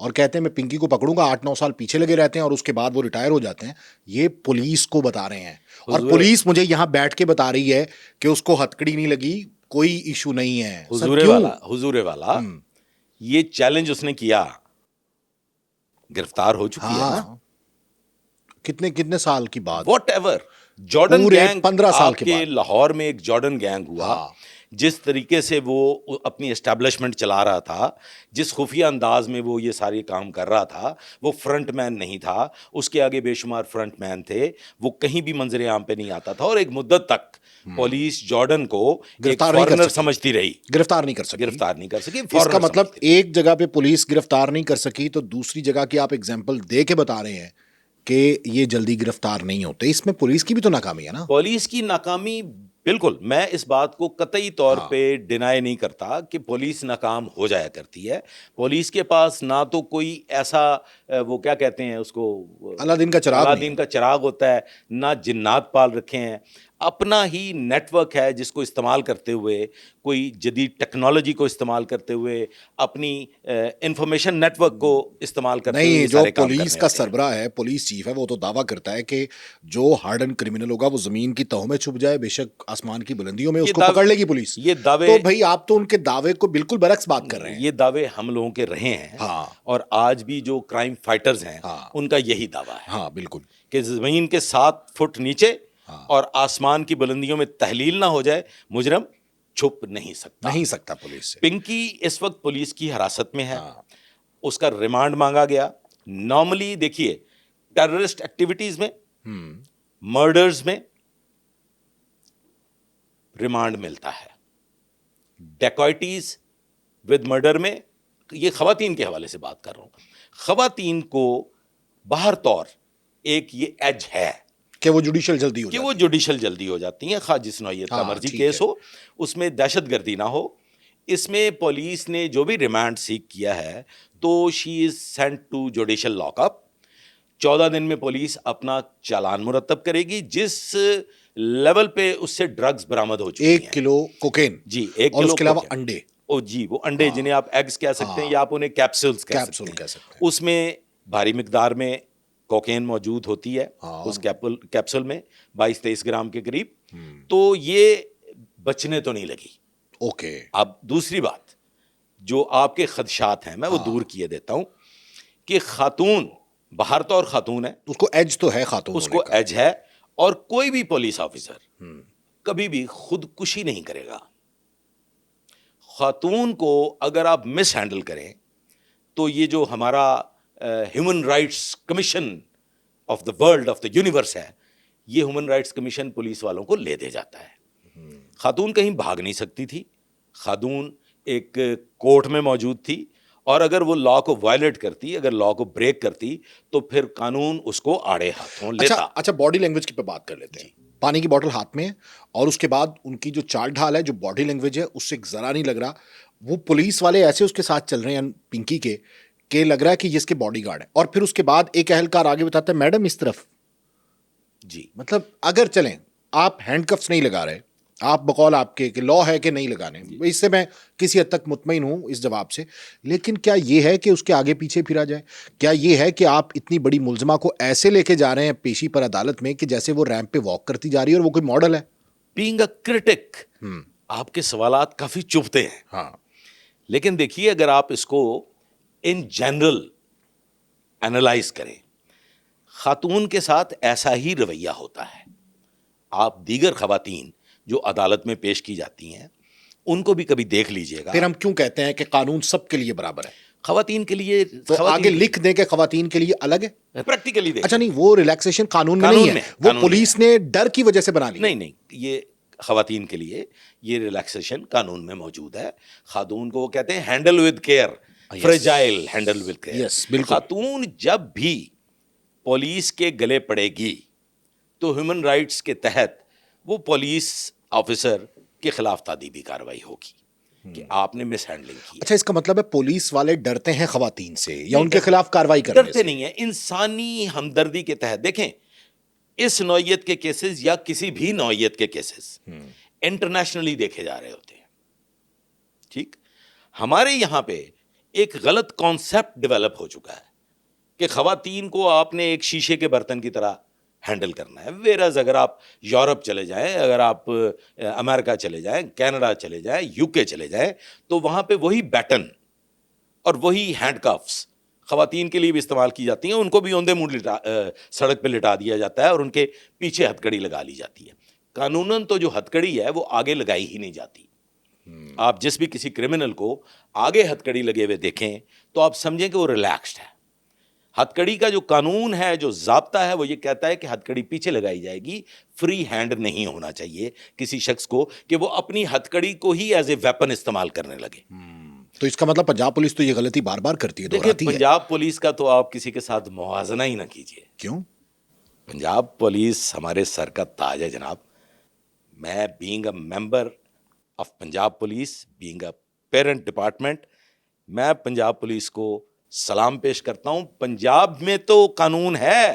اور کہتے ہیں میں پنکی کو پکڑوں گا, 8-9 سال پیچھے لگے رہتے ہیں اور اس کے بعد وہ ریٹائر ہو جاتے ہیں. یہ پولیس کو بتا رہے ہیں, اور پولیس مجھے یہاں بیٹھ کے بتا رہی ہے کہ اس کو ہتکڑی نہیں لگی, کوئی ایشو نہیں ہے. حضور والا یہ چیلنج اس نے کیا, گرفتار ہو چکی ہے نا. کتنے سال کی بات, واٹ ایور. جارڈن پورے گینگ 15 سال آپ کے کے بعد لاہور میں ایک جارڈن گینگ ہوا, جس طریقے سے وہ اپنی اسٹیبلشمنٹ چلا رہا تھا, جس خفیہ انداز میں وہ یہ سارے کام کر رہا تھا, وہ فرنٹ مین نہیں تھا, اس کے آگے بے شمار فرنٹ مین تھے, وہ کہیں بھی منظر عام پہ نہیں آتا تھا, اور ایک مدت تک پولیس جارڈن کو ایک فارنر سمجھتی رہی, گرفتار نہیں کر سکی. اس کا مطلب ایک جگہ پہ پولیس گرفتار نہیں کر سکی تو دوسری جگہ کی آپ اگزامپل دے کے بتا رہے ہیں کہ یہ جلدی گرفتار نہیں ہوتے. اس میں پولیس کی بھی تو ناکامی ہے نا. پولیس کی ناکامی, بالکل, میں اس بات کو قطعی طور پہ ڈینائی نہیں کرتا کہ پولیس ناکام ہو جایا کرتی ہے. پولیس کے پاس نہ تو کوئی ایسا وہ کیا کہتے ہیں اس کو, اللہ دین کا چراغ ہوتا ہے, نہ جنات پال رکھے ہیں, اپنا ہی نیٹ ورک ہے جس کو استعمال کرتے ہوئے, کوئی جدید ٹیکنالوجی کو استعمال کرتے ہوئے, اپنی انفارمیشن نیٹ ورک کو استعمال کرتے ہوئے. جو پولیس کا سربراہ ہے, پولیس چیف ہے, وہ تو دعویٰ کرتا ہے کہ جو ہارڈن کرمنل ہوگا وہ زمین کی تہوں میں چھپ جائے, بے شک آسمان کی بلندیوں میں, اس کو پکڑ لے گی پولیس. یہ دعوے, تو بھائی آپ تو ان کے دعوے کو بالکل برعکس بات کر رہے ہیں. یہ دعوے ہم لوگوں کے رہے ہیں, اور آج بھی جو کرائم فائٹرز ہیں ان کا یہی دعویٰ ہے. ہاں بالکل, کہ زمین کے 7 فٹ نیچے اور آسمان کی بلندیوں میں تحلیل نہ ہو جائے, مجرم چھپ نہیں سکتا پولیس سے. پنکی اس وقت پولیس کی حراست میں ہے, اس کا ریمانڈ مانگا گیا. نارملی دیکھیے ٹیررسٹ ایکٹیویٹیز میں, مرڈرز میں ریمانڈ ملتا ہے, ڈیکوائٹیز ود مرڈر میں, یہ خواتین کے حوالے سے بات کر رہا ہوں, خواتین کو باہر طور ایک یہ ایج ہے کہ وہ جوڈیشل جلدی ہو جاتی ہیں, خواہ جس نوعیت کا مرضی کیس ہو, اس میں دہشت گردی نہ ہو. اس میں پولیس نے جو بھی ریمانڈ سیک کیا ہے تو she is sent to judicial lock up. 14 دن میں پولیس اپنا چالان مرتب کرے گی. جس لیول پہ اس سے ڈرگز برآمد ہو چکی ہیں, 1 کلو کوکین, جی 1 اور کلو اس کے علاوہ انڈے, جی وہ انڈے جنہیں آپ ایگز کہہ سکتے ہیں یا آپ انہیں کیپسولز کہہ سکتے ہیں, اس میں بھاری مقدار میں کوکین موجود ہوتی ہے اس کیپسول میں, 22-23 گرام کے قریب. تو یہ بچنے تو نہیں لگی. اوکے, اب دوسری بات جو آپ کے خدشات ہیں میں وہ دور کیے دیتا ہوں, کہ خاتون باہر طور خاتون ہے, اس کو ایج تو ہے, خاتون اس کو ایج ہے, اور کوئی بھی پولیس آفیسر کبھی بھی خودکشی نہیں کرے گا. خاتون کو اگر آپ مس ہینڈل کریں تو یہ جو ہمارا human rights commission of the world of the universe ہے, یہ ہیومن رائٹس کمیشن پولیس والوں کو لے دے جاتا ہے. خاتون کہیں بھاگ نہیں سکتی تھی, خاتون ایک کورٹ میں موجود تھی, اور اگر وہ لا کو وائلیٹ کرتی, اگر لا کو بریک کرتی, تو پھر قانون اس کو آڑے ہاتھوں لیتا. اچھا باڈی لینگویج کی پہ بات کر لیتے ہیں. پانی کی بوٹل ہاتھ میں, اور اس کے بعد ان کی جو چال ڈھال ہے, جو باڈی لینگویج ہے, اس سے ذرا نہیں لگ رہا وہ پولیس والے ایسے اس کے ساتھ چل رہے ہیں پنکی کے, کہ لگ رہا ہے کہ یہ اس کے باڈی گارڈ ہے. اور پھر اس کے بعد ایک اہلکار آگے بتاتا ہے میڈم اس طرف, جی مطلب اگر چلیں آپ ہینڈ کفس نہیں لگا رہے, آپ بقول آپ کے کہ لا ہے کہ نہیں لگانے, اس سے میں کسی حد تک مطمئن ہوں اس جواب سے, لیکن کیا یہ ہے کہ اس کے آگے پیچھے پھرا جائے؟ کیا یہ ہے کہ آپ اتنی بڑی ملزمہ کو ایسے لے کے جا رہے ہیں پیشی پر عدالت میں کہ جیسے وہ ریمپ پہ واک کرتی جا رہی ہے اور وہ کوئی ماڈل ہے؟ بینگ اے کرٹک, آپ کے سوالات کافی چبھتے ہیں. ہاں, لیکن دیکھیے اگر آپ اس کو ان جنرل اینالائز کریں, خاتون کے ساتھ ایسا ہی رویہ ہوتا ہے. آپ دیگر خواتین جو عدالت میں پیش کی جاتی ہیں ان کو بھی کبھی دیکھ لیجئے گا. پھر ہم کیوں کہتے ہیں کہ قانون سب کے لیے برابر ہے؟ خواتین کے لیے تو آگے لکھ دیں کہ خواتین کے لیے الگ ہے, پریکٹیکلی دیکھ. اچھا نہیں, وہ ریلیکسیشن قانون میں نہیں ہے, وہ پولیس نے ڈر کی وجہ سے بنا لی. نہیں, یہ خواتین کے لیے یہ ریلیکسیشن قانون میں موجود ہے. خاتون کو وہ کہتے ہیں handle with care, fragile handle with care. خاتون جب بھی پولیس کے گلے پڑے گی تو ہیومن رائٹس کے تحت وہ پولیس آفیسر کے خلاف تادیبی کارروائی ہوگی کہ آپ نے مس ہینڈلنگ کی. اچھا, اس کا مطلب ہے پولیس والے ڈرتے ہیں خواتین سے یا ان کے خلاف کارروائی کرنے سے؟ ڈرتے نہیں ہیں, انسانی ہمدردی کے تحت. دیکھیں اس نوعیت کے کیسز یا کسی بھی نوعیت کے کیسز انٹرنیشنلی دیکھے جا رہے ہوتے ہیں. ٹھیک, ہمارے یہاں پہ ایک غلط کانسیپٹ ڈیولپ ہو چکا ہے کہ خواتین کو آپ نے ایک شیشے کے برتن کی طرح ہینڈل کرنا ہے. ویئرز اگر آپ یورپ چلے جائیں, اگر آپ امریکہ چلے جائیں, کینیڈا چلے جائیں, یو کے چلے جائیں, تو وہاں پہ وہی بیٹن اور وہی ہینڈ کفس خواتین کے لیے بھی استعمال کی جاتی ہیں. ان کو بھی اوندے منہ سڑک پہ لٹا دیا جاتا ہے اور ان کے پیچھے ہتھکڑی لگا لی جاتی ہے. قانوناً تو جو ہتھکڑی ہے وہ آگے لگائی ہی نہیں جاتی. آپ جس بھی کسی کرمنل کو آگے ہتھکڑی لگے ہوئے دیکھیں تو آپ سمجھیں کہ وہ ریلیکسڈ ہے. ہتھکڑی کا جو قانون ہے, جو ضابطہ ہے, وہ یہ کہتا ہے کہ ہتھکڑی پیچھے لگائی جائے گی. فری ہینڈ نہیں ہونا چاہیے کسی شخص کو کہ وہ اپنی ہتھکڑی کو ہی ایز اے ویپن استعمال کرنے لگے. تو اس کا مطلب پنجاب پولیس تو یہ غلطی بار بار کرتی ہے, دیکھیں دہراتی ہے. پنجاب پولیس کا تو آپ کسی کے ساتھ موازنہ ہی نہ کیجیے. کیوں؟ پنجاب پولیس ہمارے سر کا تاج ہے جناب. میں being a member of Punjab police, being a parent department, میں پنجاب پولیس کو سلام پیش کرتا ہوں. پنجاب میں تو قانون ہے.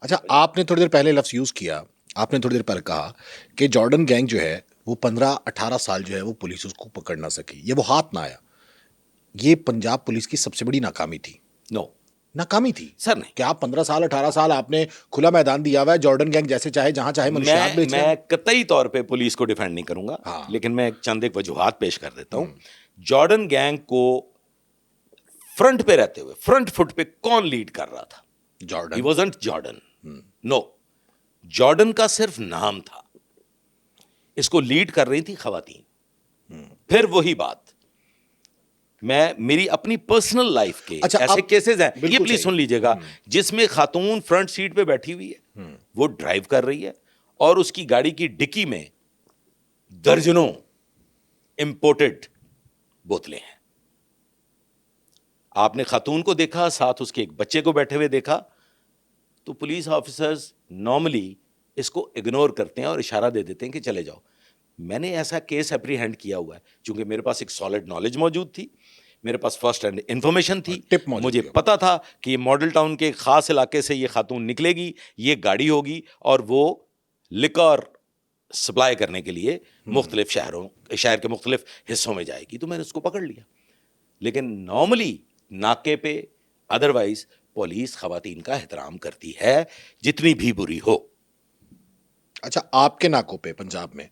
اچھا, آپ نے تھوڑی دیر پہلے لفظ یوز کیا, آپ نے تھوڑی دیر پہلے کہا کہ جارڈن گینگ جو ہے وہ 15-18 سال جو ہے وہ پولیس اس کو پکڑ نہ سکی, یہ وہ ہاتھ نہ آیا. یہ پنجاب پولیس کی سب سے بڑی ناکامی تھی. ناکامی تھی سر نہیں. کہ آپ 15 سال 18 سال آپ نے کھلا میدان دیا ہوا ہے, جارڈن گینگ جیسے چاہے جہاں چاہے منشیات بیچ رہے ہیں. میں قطعی طور پہ پولیس کو ڈیفینڈ نہیں کروں گا, ہاں. لیکن میں چند ایک وجوہات پیش کر دیتا ہوں. جارڈن گینگ کو فرنٹ پہ رہتے ہوئے, فرنٹ فٹ پہ کون لیڈ کر رہا تھا؟ Jordan. He wasn't Jordan. No. Jordan کا صرف نام تھا. اس کو لیڈ کر رہی تھی خواتین. پھر وہی بات, میں میری اپنی پرسنل لائف کے ایسے کیسز ہیں, یہ پلیز سن لیجئے گا, جس میں خاتون فرنٹ سیٹ پہ بیٹھی ہوئی ہے, وہ ڈرائیو کر رہی ہے اور اس کی گاڑی کی ڈکی میں درجنوں امپورٹڈ بوتلیں ہیں. آپ نے خاتون کو دیکھا, ساتھ اس کے ایک بچے کو بیٹھے ہوئے دیکھا, تو پولیس آفیسرز نارملی اس کو اگنور کرتے ہیں اور اشارہ دے دیتے ہیں کہ چلے جاؤ. میں نے ایسا کیس اپریہینڈ کیا ہوا ہے, چونکہ میرے پاس ایک سالڈ نالج موجود تھی, میرے پاس فرسٹ ہینڈ انفارمیشن تھی, مجھے پتا تھا کہ یہ ماڈل ٹاؤن کے خاص علاقے سے یہ خاتون نکلے گی, یہ گاڑی ہوگی اور وہ لکر سپلائی کرنے کے لیے مختلف شہر کے مختلف حصوں میں جائے گی. تو میں نے اس کو پکڑ لیا. لیکن نارملی ناکے پہ ادروائز پولیس خواتین کا احترام کرتی ہے, جتنی بھی بری ہو. اچھا, آپ کے ناکوں پہ پنجاب میں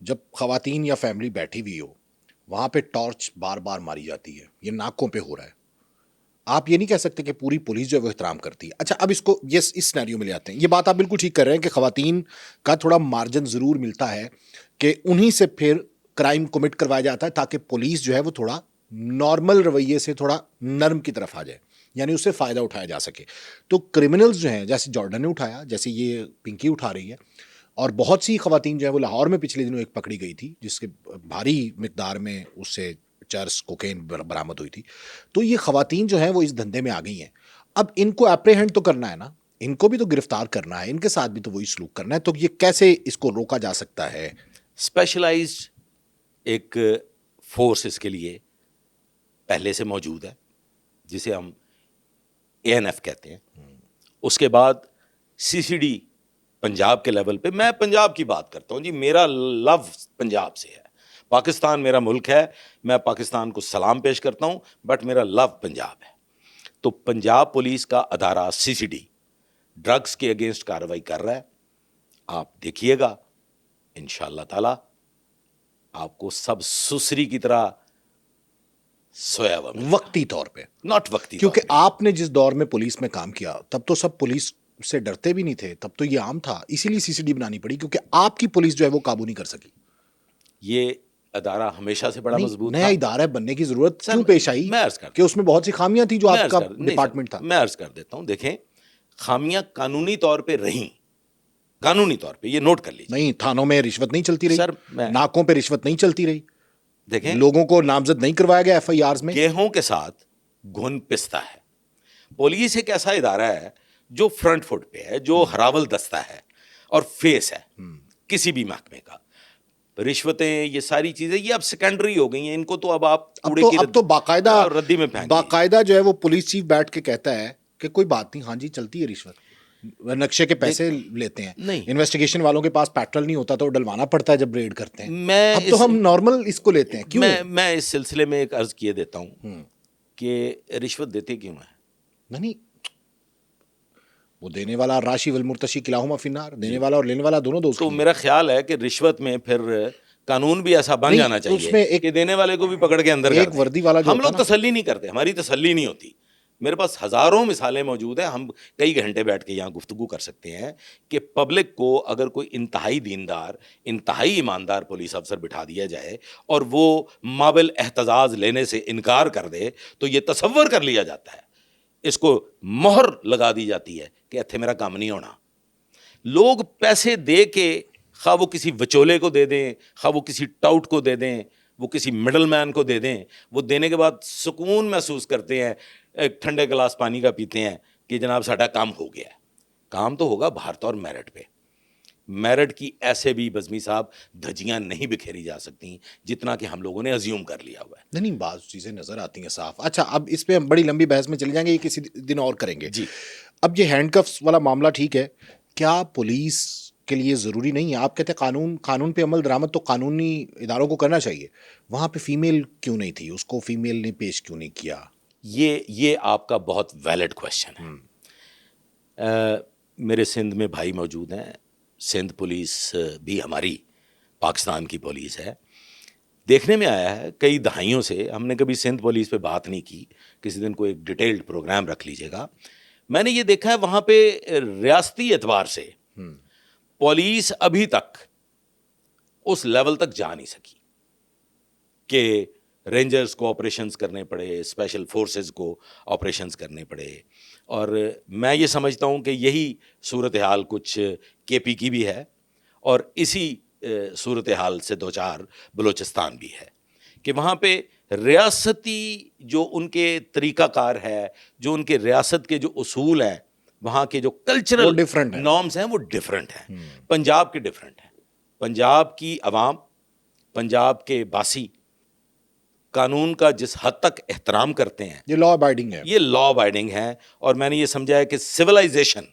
جب خواتین یا فیملی بیٹھی ہوئی ہو, وہاں پہ ٹارچ بار بار ماری جاتی ہے, یہ ناکوں پہ ہو رہا ہے, آپ یہ نہیں کہہ سکتے کہ پوری پولیس جو ہے وہ احترام کرتی ہے. اچھا, اب اس کو اس سینیریو میں لے آتے ہیں. یہ بات آپ بالکل ٹھیک کر رہے ہیں کہ خواتین کا تھوڑا مارجن ضرور ملتا ہے کہ انہی سے پھر کرائم کمٹ کروایا جاتا ہے, تاکہ پولیس جو ہے وہ تھوڑا نارمل رویے سے تھوڑا نرم کی طرف آ جائے, یعنی اس سے فائدہ اٹھایا جا سکے. تو کرمنلز جو ہیں, جیسے جارڈن نے اٹھایا, جیسے یہ پنکی اٹھا رہی ہے, اور بہت سی خواتین جو ہیں وہ لاہور میں پچھلے دنوں ایک پکڑی گئی تھی جس کے بھاری مقدار میں اس سے چرس کوکین برآمد ہوئی تھی. تو یہ خواتین جو ہیں وہ اس دھندے میں آ گئی ہیں. اب ان کو اپریہینڈ تو کرنا ہے نا, ان کو بھی تو گرفتار کرنا ہے, ان کے ساتھ بھی تو وہی سلوک کرنا ہے. تو یہ کیسے اس کو روکا جا سکتا ہے؟ اسپیشلائزڈ ایک فورس اس کے لیے پہلے سے موجود ہے, جسے ہم ANF کہتے ہیں. اس کے بعد CCD پنجاب کے لیول پہ, میں پنجاب کی بات کرتا ہوں جی, میرا لو پنجاب سے ہے. پاکستان میرا ملک ہے, میں پاکستان کو سلام پیش کرتا ہوں, بٹ میرا لو پنجاب ہے. تو پنجاب پولیس کا ادارہ CCD ڈرگس کے اگینسٹ کارروائی کر رہا ہے. آپ دیکھیے گا انشاءاللہ تعالی آپ کو سب سسری کی طرح سویا ہوا, وقتی طور پہ, ناٹ وقتی, کیونکہ آپ نے جس دور میں پولیس میں کام کیا تب تو سب پولیس سے ڈرتے بھی نہیں تھے, تب تو یہ عام تھا, اسی لیے CCD بنانی پڑی, کیونکہ آپ کی پولیس جو ہے وہ قابو نہیں کر سکی. یہ ادارہ ہمیشہ سے بڑا مضبوط نیا ادارہ بننے کی ضرورت کیوں پیش آئی کہ اس میں بہت سی خامیاں تھیں جو آپ کا ڈپارٹمنٹ تھا؟ میں عرض کر دیتا ہوں, دیکھیں خامیاں قانونی طور پہ رہیں, قانونی طور پہ یہ نوٹ کر لیجیے. نہیں, تھانوں میں رشوت نہیں چلتی رہی سر, ناکوں پہ رشوت نہیں چلتی رہی, دیکھیں لوگوں کو نامزد نہیں کروایا گیا FIRs میں. گیہوں کے ساتھ گھن پستا ہے. پولیس ایک ایسا ادارہ ہے جو فرنٹ فٹ پہ ہے, جو ہراول دستہ ہے اور فیس ہے کسی بھی محکمے کا. رشوتیں, یہ ساری چیزیں یہ اب سیکنڈری ہو گئی ہیں, ان کو تو اب آپ اب تو باقاعدہ ردی میں پھینک, باقاعدہ جو ہے وہ پولیس چیف بیٹھ کے کہتا ہے کہ کوئی بات نہیں, ہاں جی چلتی ہے رشوت, نقشے کے پیسے لیتے ہیں. نہیں, انویسٹیگیشن والوں کے پاس پیٹرول نہیں ہوتا تو ڈلوانا پڑتا ہے جب ریڈ کرتے ہیں. میں اب تو ہم نارمل اس کو لیتے ہیں. کیوں؟ میں اس سلسلے میں ایک عرض کیے دیتا ہوں, کہ رشوت دیتے کیوں ہیں؟ نہیں وہ دینے والا راشی والمرتشی کلاہما فی النار، دینے والا اور لینے والا دونوں دوست تو میرا خیال ہے کہ رشوت میں پھر قانون بھی ایسا بن نہیں، جانا اس میں چاہیے ایک- کہ دینے والے کو بھی پکڑ کے اندر کر ایک دیں۔ وردی والا جو ہم ہوتا لوگ نا، تسلی نہیں کرتے، ہماری تسلی نہیں ہوتی۔ میرے پاس ہزاروں مثالیں موجود ہیں، ہم کئی گھنٹے بیٹھ کے یہاں گفتگو کر سکتے ہیں کہ پبلک کو اگر کوئی انتہائی دیندار، انتہائی ایماندار پولیس افسر بٹھا دیا جائے اور وہ مابل احتجاج لینے سے انکار کر دے تو یہ تصور کر لیا جاتا ہے، اس کو مہر لگا دی جاتی ہے کہ اتھے میرا کام نہیں ہونا۔ لوگ پیسے دے کے، خواہ وہ کسی وچولے کو دے دیں، خواہ وہ کسی ٹاؤٹ کو دے دیں، وہ کسی مڈل مین کو دے دیں، وہ دینے کے بعد سکون محسوس کرتے ہیں، ایک ٹھنڈے گلاس پانی کا پیتے ہیں کہ جناب ساڈا کام ہو گیا ہے۔ کام تو ہوگا بھارت اور میرٹ پہ۔ میرٹ کی ایسے بھی بزمی صاحب دھجیاں نہیں بکھیری جا سکتی جتنا کہ ہم لوگوں نے ازیوم کر لیا ہوا ہے۔ نہیں بعض چیزیں نظر آتی ہیں صاف۔ اچھا اب اس پہ ہم بڑی لمبی بحث میں چلے جائیں گے، یہ کسی دن اور کریں گے۔ جی، اب یہ ہینڈ کفس والا معاملہ ٹھیک ہے، کیا پولیس کے لیے ضروری نہیں ہے؟ آپ کہتے ہیں قانون پہ عمل درآمد تو قانونی اداروں کو کرنا چاہیے، وہاں پہ فیمیل کیوں نہیں تھی؟ اس کو فیمیل نے پیش کیوں نہیں کیا؟ یہ آپ کا بہت ویلڈ کوشچن ہے۔ میرے سندھ میں بھائی موجود ہیں، سندھ پولیس بھی ہماری پاکستان کی پولیس ہے۔ دیکھنے میں آیا ہے کئی دہائیوں سے، ہم نے کبھی سندھ پولیس پہ بات نہیں کی، کسی دن کوئی ایک ڈیٹیلڈ پروگرام رکھ لیجیے گا۔ میں نے یہ دیکھا ہے وہاں پہ ریاستی اعتبار سے پولیس ابھی تک اس لیول تک جا نہیں سکی کہ رینجرز کو آپریشنز کرنے پڑے، اسپیشل فورسز کو آپریشنز کرنے پڑے۔ اور میں یہ سمجھتا ہوں کہ یہی صورتحال کچھ کے پی کی بھی ہے، اور اسی صورتحال سے دوچار بلوچستان بھی ہے کہ وہاں پہ ریاستی جو ان کے طریقہ کار ہے، جو ان کے ریاست کے جو اصول ہیں، وہاں کے جو وہ کلچرل different ہیں۔ نارمز ہیں وہ ڈیفرنٹ ہیں۔ پنجاب کے ڈیفرنٹ ہیں۔ پنجاب کی عوام، پنجاب کے باسی قانون کا جس حد تک احترام کرتے ہیں، یہ لا ابائڈنگ ہے۔ یہ لا ابائڈنگ ہے۔ اور میں نے یہ سمجھا ہے کہ سویلائزیشن،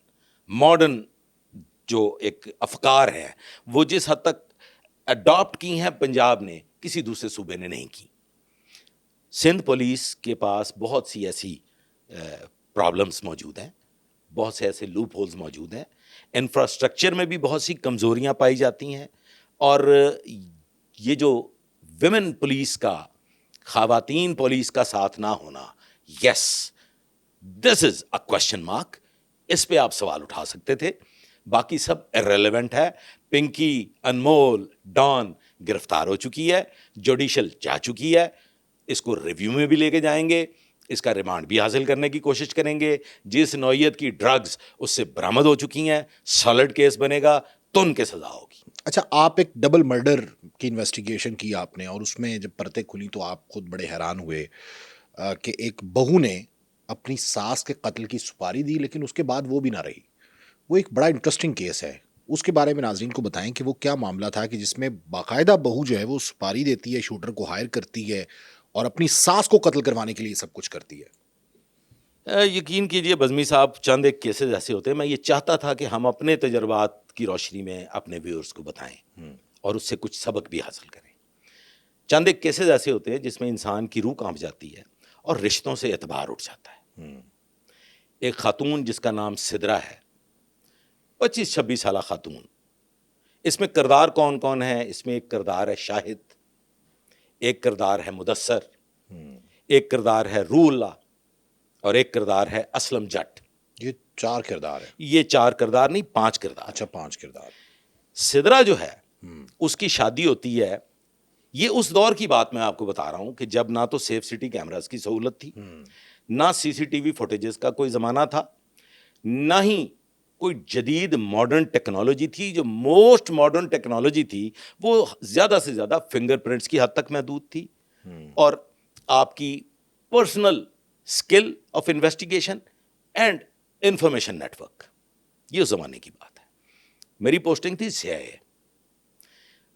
ماڈرن جو ایک افکار ہیں، وہ جس حد تک اڈاپٹ کی ہیں پنجاب نے، کسی دوسرے صوبے نے نہیں کی۔ سندھ پولیس کے پاس بہت سی ایسی پرابلمس موجود ہیں، بہت سے ایسے لوپ ہولز موجود ہیں، انفراسٹرکچر میں بھی بہت سی کمزوریاں پائی جاتی ہیں، اور یہ جو ویمن پولیس کا، خواتین پولیس کا ساتھ نہ ہونا، یس دس از اے کوشچن مارک۔ اس پہ آپ سوال اٹھا سکتے تھے، باقی سب ارریلیونٹ ہے۔ پنکی، انمول، ڈان گرفتار ہو چکی ہے، جوڈیشل جا چکی ہے، اس کو ریویو میں بھی لے کے جائیں گے، اس کا ریمانڈ بھی حاصل کرنے کی کوشش کریں گے۔ جس نوعیت کی ڈرگز اس سے برآمد ہو چکی ہیں، سالڈ کیس بنے گا تو ان کے سزا ہوگی۔ اچھا آپ ایک ڈبل مرڈر کی انویسٹیگیشن کی آپ نے، اور اس میں جب پرتیں کھلی تو آپ خود بڑے حیران ہوئے کہ ایک بہو نے اپنی ساس کے قتل کی سپاری دی لیکن اس کے بعد وہ بھی نہ رہی۔ وہ ایک بڑا انٹرسٹنگ کیس ہے، اس کے بارے میں ناظرین کو بتائیں کہ وہ کیا معاملہ تھا کہ جس میں باقاعدہ بہو جو ہے وہ سپاری دیتی ہے، شوٹر کو ہائر کرتی ہے اور اپنی ساس کو قتل کروانے کے لیے سب کچھ کرتی ہے۔ یقین کیجئے بزمی صاحب، چند ایک کیسز ایسے ہوتے ہیں، میں یہ چاہتا تھا کہ ہم اپنے تجربات کی روشنی میں اپنے ویورز کو بتائیں اور اس سے کچھ سبق بھی حاصل کریں۔ چند ایک کیسز ایسے ہوتے ہیں جس میں انسان کی روح کانپ جاتی ہے اور رشتوں سے اعتبار اٹھ جاتا ہے۔ ایک خاتون جس کا نام سدرا ہے، 25-26 سالہ خاتون۔ اس میں کردار کون کون ہے؟ اس میں ایک کردار ہے شاہد، ایک کردار ہے مدثر، ایک کردار ہے روح اللہ، اور ایک کردار ہے اسلم جٹ۔ یہ 4 کردار ہے۔ یہ 4 کردار نہیں، 5 کردار۔ اچھا 5 کردار۔ سدرا جو ہے اس کی شادی ہوتی ہے، یہ اس دور کی بات میں آپ کو بتا رہا ہوں کہ جب نہ تو سیف سٹی کیمراز کی سہولت تھی، نہ سی سی ٹی وی فوٹیجز کا کوئی زمانہ تھا، نہ ہی کوئی جدید ماڈرن ٹیکنالوجی تھی۔ جو موسٹ ماڈرن ٹیکنالوجی تھی وہ زیادہ سے زیادہ فنگر پرنٹس کی حد تک محدود تھی، اور آپ کی personal skill of investigation and information network, یہ اس زمانے کی بات ہے۔ میری پوسٹنگ تھی CIA،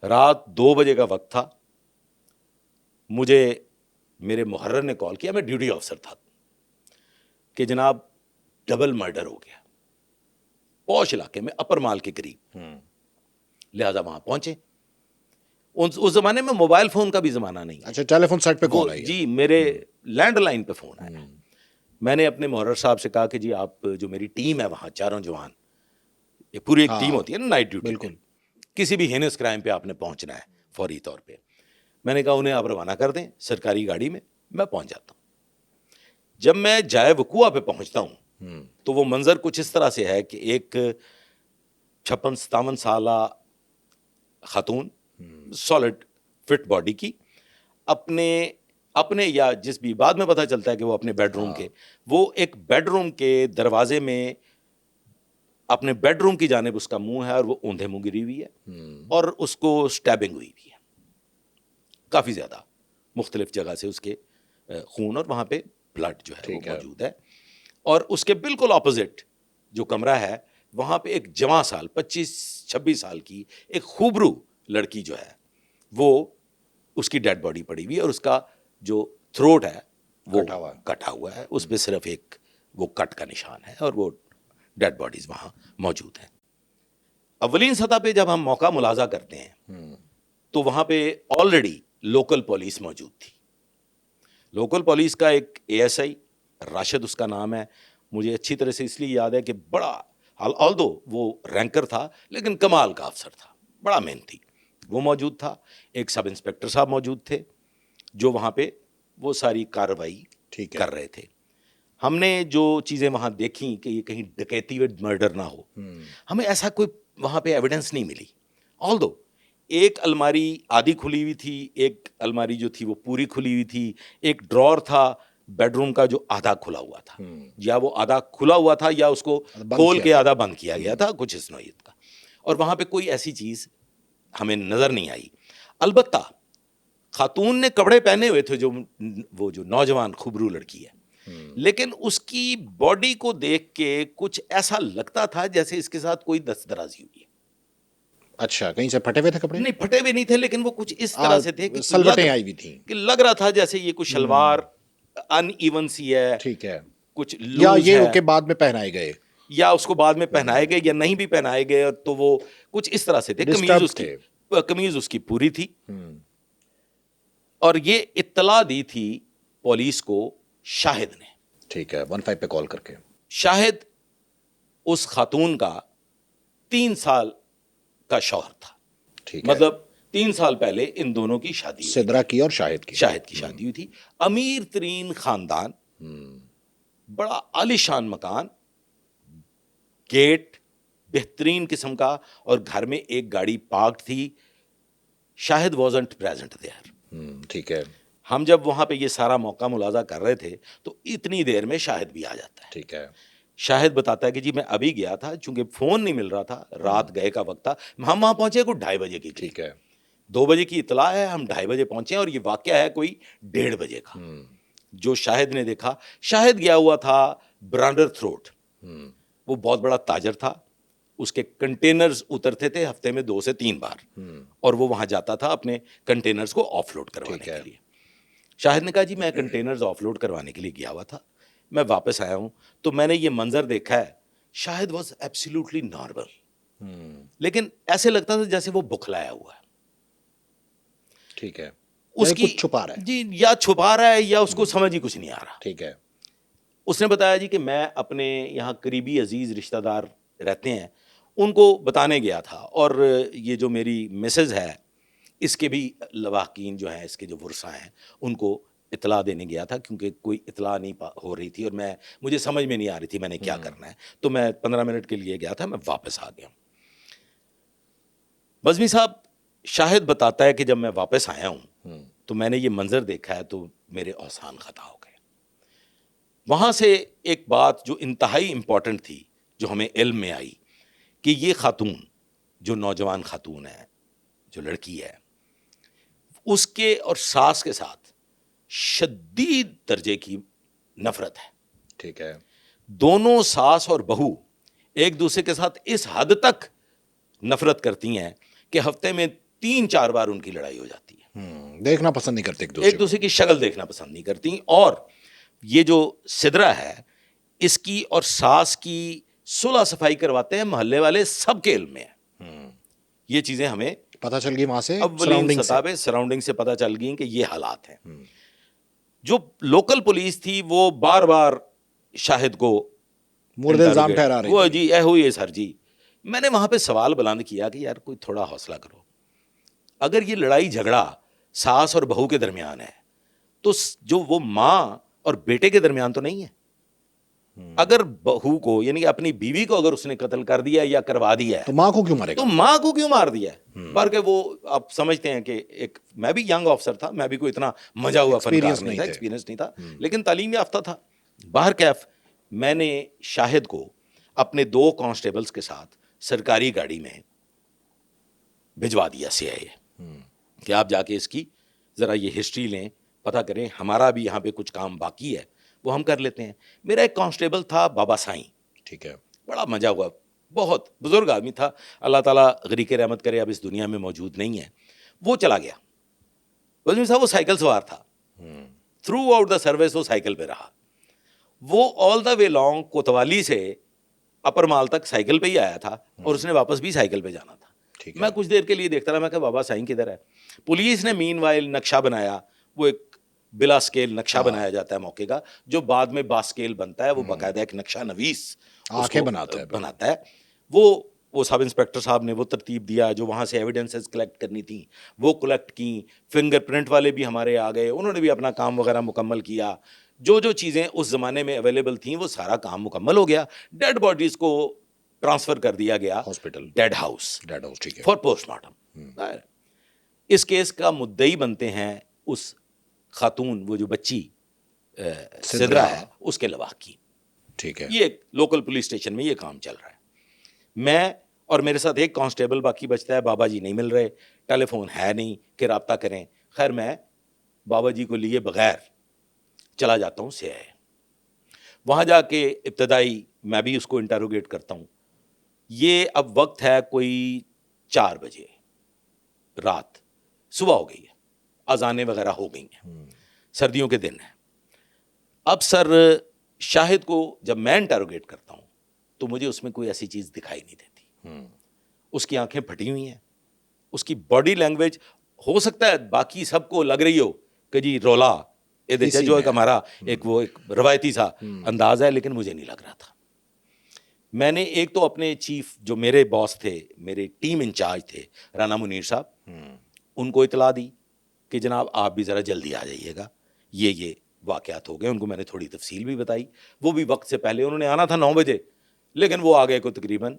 رات 2 بجے کا وقت تھا، مجھے میرے محرر نے کال کیا، میں ڈیوٹی آفیسر تھا، کہ جناب ڈبل مرڈر ہو گیا پوش علاقے میں، اپر مال کے قریب۔ لہذا وہاں پہنچے، اس زمانے میں موبائل فون کا بھی زمانہ نہیں ہے. اچھا ٹیلی فون سیٹ پہ کال آئی؟ جی میرے لینڈ لائن پہ فون آیا. میں نے اپنے محرر صاحب سے کہا کہ جی آپ جو میری ٹیم ہے وہاں چاروں جوان, یہ پوری ایک ٹیم ہوتی ہے نا نائٹ ڈیوٹی, بالکل کسی بھی ہینس کرائم پہ آپ نے پہنچنا ہے فوری طور پہ. میں نے کہا انہیں آپ روانہ کر دیں سرکاری گاڑی میں پہنچ جاتا ہوں. جب میں جائے وقوع پہ پہنچتا ہوں تو وہ منظر کچھ اس طرح سے ہے کہ ایک 56-57 سالہ خاتون سالڈ فٹ باڈی کی اپنے یا جس بھی بعد میں پتہ چلتا ہے کہ وہ اپنے بیڈ روم کے, وہ ایک بیڈ روم کے دروازے میں اپنے بیڈ روم کی جانب اس کا منہ ہے اور وہ اوندھے منہ گری ہوئی ہے اور اس کو سٹیبنگ ہوئی بھی ہے کافی زیادہ مختلف جگہ سے, اس کے خون اور وہاں پہ بلڈ جو ہے وہ موجود ہے. اور اس کے بالکل اپوزٹ جو کمرہ ہے وہاں پہ ایک جوان سال 25-26 سال کی ایک خوبرو لڑکی جو ہے وہ اس کی ڈیڈ باڈی پڑی ہوئی ہے, اور اس کا جو تھروٹ ہے وہ کٹا ہوا ہے, اس پہ صرف ایک وہ کٹ کا نشان ہے اور وہ ڈیڈ باڈیز وہاں موجود ہیں. اولین سطح پہ جب ہم موقع ملاحظہ کرتے ہیں تو وہاں پہ آلریڈی لوکل پولیس موجود تھی. لوکل پولیس کا ایک اے ایس آئی راشد اس کا نام ہے, مجھے اچھی طرح سے اس لیے یاد ہے کہ بڑا آلدو وہ رینکر تھا لیکن کمال کا افسر تھا, بڑا محنتی, وہ موجود تھا. ایک سب انسپیکٹر صاحب موجود تھے جو وہاں پہ وہ ساری کارروائی کر رہے تھے. ہم نے جو چیزیں وہاں دیکھیں کہ یہ کہیں ڈکیتی و مرڈر نہ ہو, ہمیں ایسا کوئی وہاں پہ ایویڈنس نہیں ملی. آلدو ایک الماری آدھی کھلی ہوئی تھی, ایک الماری جو تھی وہ پوری کھلی ہوئی تھی, ایک ڈرور تھا بیڈ روم کا جو آدھا کھلا ہوا تھا, یا وہ آدھا کھلا ہوا تھا یا اس کو کھول کے آدھا بند کیا گیا تھا, کچھ اس نوعیت کا. اور وہاں پہ کوئی ایسی چیز ہمیں نظر نہیں آئی. البتہ خاتون نے کپڑے پہنے ہوئے تھے وہ جو نوجوان خوبرو لڑکی ہے, لیکن اس کی باڈی کو دیکھ کے کچھ ایسا لگتا تھا جیسے اس کے ساتھ کوئی دست درازی ہوئی ہے. اچھا کہیں سے پھٹے ہوئے تھے کپڑے؟ نہیں پھٹے ہوئے نہیں تھے, لیکن وہ کچھ اس طرح سے تھے کہ سلوٹیں آئی ہوئی تھیں, کہ لگ رہا تھا جیسے یہ کچھ شلوار ان ایون سی ہے, ٹھیک ہے, کچھ یا لوز یہ ہے, کہ بعد میں پہنائے گئے, یا اس کو بعد میں پہنائے گئے یا نہیں بھی پہنائے گئے, تو وہ کچھ اس طرح سے تھے. قمیض اس کی پوری تھی, اور یہ اطلاع دی تھی پولیس کو شاہد نے. ٹھیک ہے, 15 پہ کال کر کے. شاہد اس خاتون کا 3 سال کا شوہر تھا, مطلب 3 سال پہلے ان دونوں کی شادی ہوئی, سدرا کی اور شاہد کی شادی ہوئی تھی. امیر ترین خاندان, بڑا عالیشان مکان, گیٹ بہترین قسم کا, اور گھر میں ایک گاڑی پارکڈ تھی. شاہد وازنٹ پریزنٹ دیئر. ٹھیک ہے, ہم جب وہاں پہ یہ سارا موقع ملاحظہ کر رہے تھے تو اتنی دیر میں شاہد بھی آ جاتا ہے. ٹھیک ہے, شاہد بتاتا ہے کہ جی میں ابھی گیا تھا, چونکہ فون نہیں مل رہا تھا, رات گئے کا وقت تھا, ہم وہاں پہنچے کوئی 2:30 بجے کی. ٹھیک ہے, 2 بجے کی اطلاع ہے, ہم 2:30 بجے پہنچے, اور یہ واقعہ ہے کوئی 1:30 بجے کا. جو شاہد نے دیکھا, شاہد گیا ہوا تھا برانڈر تھروٹ, وہ بہت بڑا تاجر تھا, اس کے کنٹینرز اترتے تھے ہفتے میں 2 سے 3 بار, اور وہ وہاں جاتا تھا اپنے کنٹینرز کو آف لوڈ کروانے کے لیے. شاہد نے کہا جی میں کنٹینرز آف لوڈ کروانے کے لیے گیا ہوا تھا, میں واپس آیا ہوں تو میں نے یہ منظر دیکھا ہے. شاہد واز ایبسلیوٹلی نارمل, لیکن ایسے لگتا تھا جیسے وہ بکھلایا ہوا ہے. ٹھیک ہے, اس کی چھپا رہا ہے, جی یا چھپا رہا ہے یا اس کو سمجھ ہی کچھ نہیں آ رہا. ٹھیک ہے. اس نے بتایا جی کہ میں اپنے یہاں قریبی عزیز رشتہ دار رہتے ہیں, ان کو بتانے گیا تھا, اور یہ جو میری مسز ہے اس کے بھی لواحقین جو ہیں, اس کے جو ورثاء ہیں, ان کو اطلاع دینے گیا تھا, کیونکہ کوئی اطلاع نہیں ہو رہی تھی, اور مجھے سمجھ میں نہیں آ رہی تھی میں نے کیا کرنا ہے. تو میں 15 منٹ کے لیے گیا تھا, میں واپس آ گیا. بزمی صاحب, شاہد بتاتا ہے کہ جب میں واپس آیا ہوں تو میں نے یہ منظر دیکھا ہے تو میرے اوزان خطا ہو گئے. وہاں سے ایک بات جو انتہائی امپورٹنٹ تھی جو ہمیں علم میں آئی, کہ یہ خاتون جو نوجوان خاتون ہے, جو لڑکی ہے, اس کے اور ساس کے ساتھ شدید درجے کی نفرت ہے. ٹھیک ہے, دونوں ساس اور بہو ایک دوسرے کے ساتھ اس حد تک نفرت کرتی ہیں کہ ہفتے میں 3-4 بار ان کی لڑائی ہو جاتی ہے. دیکھنا پسند نہیں کرتے ایک دوسرے کی شکل دیکھنا پسند نہیں کرتی. اور یہ جو سدرا ہے, اس کی اور ساس کی صلح صفائی کرواتے ہیں محلے والے, سب کے علم میں ہے. یہ چیزیں ہمیں پتہ چل گئی وہاں سے اولین سراؤنڈنگ سطح پہ سراؤنڈنگ سے پتہ چل گئی کہ یہ حالات ہیں. جو لوکل پولیس تھی وہ بار بار شاہد کو مورد الزام ٹھہرا رہی وہ تھی. جی اے ہوئی ہے سر جی. میں نے وہاں پہ سوال بلند کیا کہ یار کوئی تھوڑا حوصلہ کرو. اگر یہ لڑائی جھگڑا ساس اور بہو کے درمیان ہے تو جو وہ ماں اور بیٹے کے درمیان تو نہیں ہے. اگر بہو کو یعنی اپنی بیوی کو اگر اس نے قتل کر دیا یا کروا دیا ہے تو ماں کو کیوں مارے تو گا؟ ماں کو کیوں مار دیا ہے؟ بلکہ وہ آپ سمجھتے ہیں کہ ایک میں بھی ینگ آفسر تھا, میں بھی کوئی اتنا مزہ ہوا فنکار نہیں تھا, ایکسپیرینس نہیں تھا, لیکن تعلیم یافتہ تھا. باہر کیف میں نے شاہد کو اپنے 2 کانسٹیبلز کے ساتھ سرکاری گاڑی میں بھجوا دیا CIA کہ آپ جا کے اس کی ذرا یہ ہسٹری لیں, پتہ کریں, ہمارا بھی یہاں پہ کچھ کام باقی ہے وہ ہم کر لیتے ہیں. میرا ایک کانسٹیبل تھا بابا سائیں, ٹھیک ہے, بڑا مزہ ہوا, بہت بزرگ آدمی تھا, اللہ تعالیٰ غریق رحمت کرے, اب اس دنیا میں موجود نہیں ہے. وہ چلا گیا. وزیر صاحب وہ سائیکل سوار تھا, تھرو آؤٹ دا سروس وہ سائیکل پہ رہا. وہ آل دا وے لانگ کوتوالی سے اپر مال تک سائیکل پہ ہی آیا تھا اور اس نے واپس بھی سائیکل پہ جانا تھا. میں کچھ دیر کے لیے دیکھتا رہا, میں کہ بابا سائیں کدھر ہے. پولیس نے مین وائل نقشہ بنایا, وہ ایک بلا اسکیل نقشہ بنایا جاتا ہے موقع کا, جو بعد میں با اسکیل بنتا ہے. وہ باقاعدہ ایک نقشہ نویس آنکھیں بناتا ہے. وہ سب انسپیکٹر صاحب نے وہ ترتیب دیا, جو وہاں سے ایویڈنسز کلیکٹ کرنی تھیں وہ کلیکٹ کی. فنگر پرنٹ والے بھی ہمارے آ گئے, انہوں نے بھی اپنا کام وغیرہ مکمل کیا. جو چیزیں اس زمانے میں اویلیبل تھیں وہ سارا کام مکمل ہو گیا. ڈیڈ باڈیز کو ٹرانسفر کر دیا گیا ہاسپٹل, ڈیڈ ہاؤس, ٹھیک ہے, فار پوسٹ مارٹم. اس کیس کا مدعی بنتے ہیں اس خاتون, وہ جو بچی سدرا ہے, اس کے لواح کی. ٹھیک ہے, یہ ایک لوکل پولیس اسٹیشن میں یہ کام چل رہا ہے. میں اور میرے ساتھ ایک کانسٹیبل باقی بچتا ہے. بابا جی نہیں مل رہے, ٹیلی فون ہے نہیں کہ رابطہ کریں. خیر میں بابا جی کو لیے بغیر چلا جاتا ہوں CIA. وہاں جا کے ابتدائی میں بھی اس کو انٹروگیٹ کرتا ہوں. یہ اب وقت ہے کوئی 4 بجے رات, صبح ہو گئی ہے, اذانیں وغیرہ ہو گئی ہیں, سردیوں کے دن ہیں. اب سر شاہد کو جب میں انٹروگیٹ کرتا ہوں تو مجھے اس میں کوئی ایسی چیز دکھائی نہیں دیتی. اس کی آنکھیں پھٹی ہوئی ہیں, اس کی باڈی لینگویج ہو سکتا ہے باقی سب کو لگ رہی ہو کہ جی رولا جو ایک ہمارا ایک روایتی سا انداز ہے, لیکن مجھے نہیں لگ رہا تھا. میں نے ایک تو اپنے چیف جو میرے باس تھے, میرے ٹیم انچارج تھے رانا منیر صاحب, ان کو اطلاع دی کہ جناب آپ بھی ذرا جلدی آ جائیے گا, یہ واقعات ہو گئے. ان کو میں نے تھوڑی تفصیل بھی بتائی. وہ بھی وقت سے پہلے, انہوں نے آنا تھا 9 بجے, لیکن وہ آ گئے کو تقریباً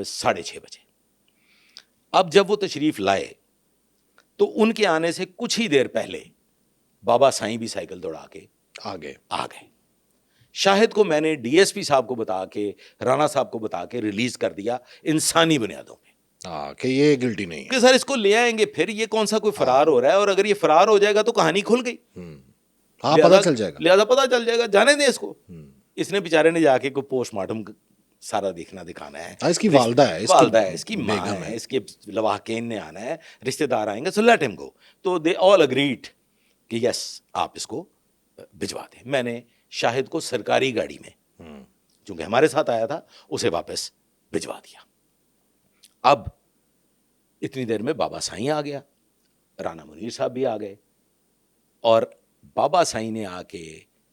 6:30 بجے. اب جب وہ تشریف لائے تو ان کے آنے سے کچھ ہی دیر پہلے بابا سائیں بھی سائیکل دوڑا کے آ گئے. شاہد کو میں نے DSP صاحب کو بتا کے, رانا صاحب کو بتا کے ریلیز کر دیا انسانی بنیادوں پہ کہ یہ گلٹی نہیں ہے, کہ سر اس کو لے آئیں گے. پھر یہ کون سا کوئی فرار ہو رہا ہے, اور اگر یہ فرار ہو جائے گا تو کہانی کھل گئی. پتہ چل جائے گا, لہذا پتہ چل جائے گا, جانے دیں اس کو. اس نے بیچارے نے جا کے کوئی پوسٹ مارٹم سارا دکھانا ہے. اس کی والدہ ہے, اس کی ماں ہے, اس کے لواحقین نے آنا ہے, رشتہ دار آئیں گے, سو لیٹ ہم گو. تو دے آل اگریڈ کہ یس آپ اس کو بھجوا دیں. میں نے شاہد کو سرکاری گاڑی میں, چونکہ ہمارے ساتھ آیا تھا, اسے واپس بھجوا دیا. اب اتنی دیر میں بابا سائیں آ گیا, رانا منیر صاحب بھی آ گئے, اور بابا سائیں نے آ کے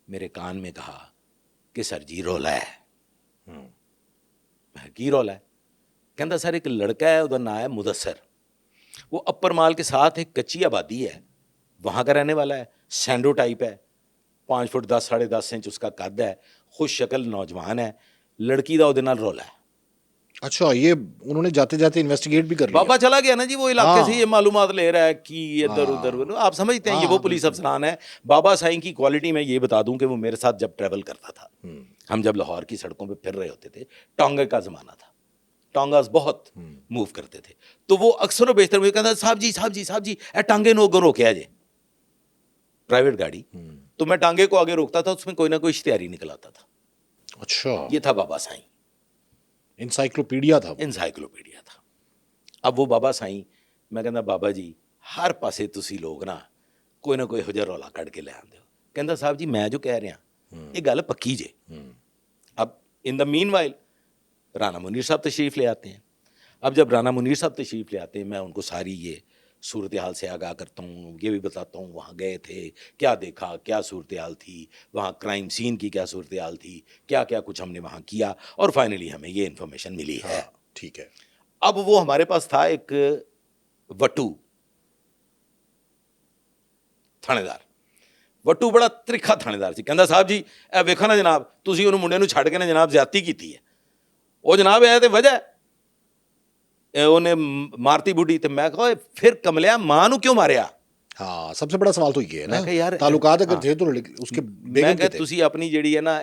میرے کان میں کہا کہ سر جی رولا ہے. کی رولا ہے؟ کہتا سر ایک لڑکا ہے, ادھر نام ہے مدثر, وہ اپر مال کے ساتھ ایک کچی آبادی ہے, وہاں کا رہنے والا ہے, سینڈو ٹائپ ہے, 5 فٹ 10 ساڑھے 10 انچ اس کا قد ہے, خوش شکل نوجوان ہے, لڑکی دا ادھر نال رولا ہے. اچھا, یہ انہوں نے جاتے جاتے انویسٹیگیٹ بھی کر لیا. بابا چلا گیا نا جی, وہ علاقے سے یہ معلومات لے رہا ہے کہ ادھر ادھر, آپ سمجھتے ہیں یہ وہ پولیس افسران ہے. بابا سائیں کی کوالٹی میں یہ بتا دوں کہ وہ میرے ساتھ جب ٹریول کرتا تھا, ہم جب لاہور کی سڑکوں پہ پھر رہے ہوتے تھے, ٹانگے کا زمانہ تھا, ٹانگاز بہت موو کرتے تھے, تو وہ اکثر و بیشتر مجھے کہتا صاحب جی اے ٹانگے نو گو روکیا جے, پرائیویٹ گاڑی, تو میں ٹانگے کو آگے روکتا تھا, اس میں کوئی نہ کوئی اشتہاری نکل آتا تھا. اچھا, یہ تھا بابا سائیں, انسائکلوپیڈیا تھا. اب وہ بابا سائیں, میں کہتا بابا جی ہر پاسے تسی لوگ نا کوئی نہ کوئی ہو رولا کٹ کے لے آندے ہو. کہتا صاحب جی میں جو کہہ رہا یہ گل پکی جے. اب ان دا مین وائل رانا منیر صاحب تشریف لے آتے ہیں. اب جب رانا منیر صاحب تشریف لے آتے ہیں میں ان کو ساری یہ صورتحال سے آگاہ کرتا ہوں, یہ بھی بتاتا ہوں وہاں گئے تھے, کیا دیکھا, کیا صورتحال تھی, وہاں کرائم سین کی کیا صورتحال تھی, کیا کیا کچھ ہم نے وہاں کیا, اور فائنلی ہمیں یہ انفارمیشن ملی ہے. ٹھیک ہے. اب وہ ہمارے پاس تھا ایک وٹو تھانے دار, وٹو بڑا ترکھا تھانے دار سی. کہندا صاحب جی اے ویکھو نا جناب, تسی اونوں منڈے نوں چھڈ کے نا جناب زیادتی کیتی ہے. وہ جناب اے تے وجہ انہیں مارتی بڈھی. تے میں کہا پھر کملیا ماں نو کیوں ماریا؟ ہاں سب سے بڑا سوال تو یہ ہے نا, میں کہا یار تعلقات اگر تھے تو اس کے میں بیگم کہا کے تھے. تسی اپنی جڑی ہے نا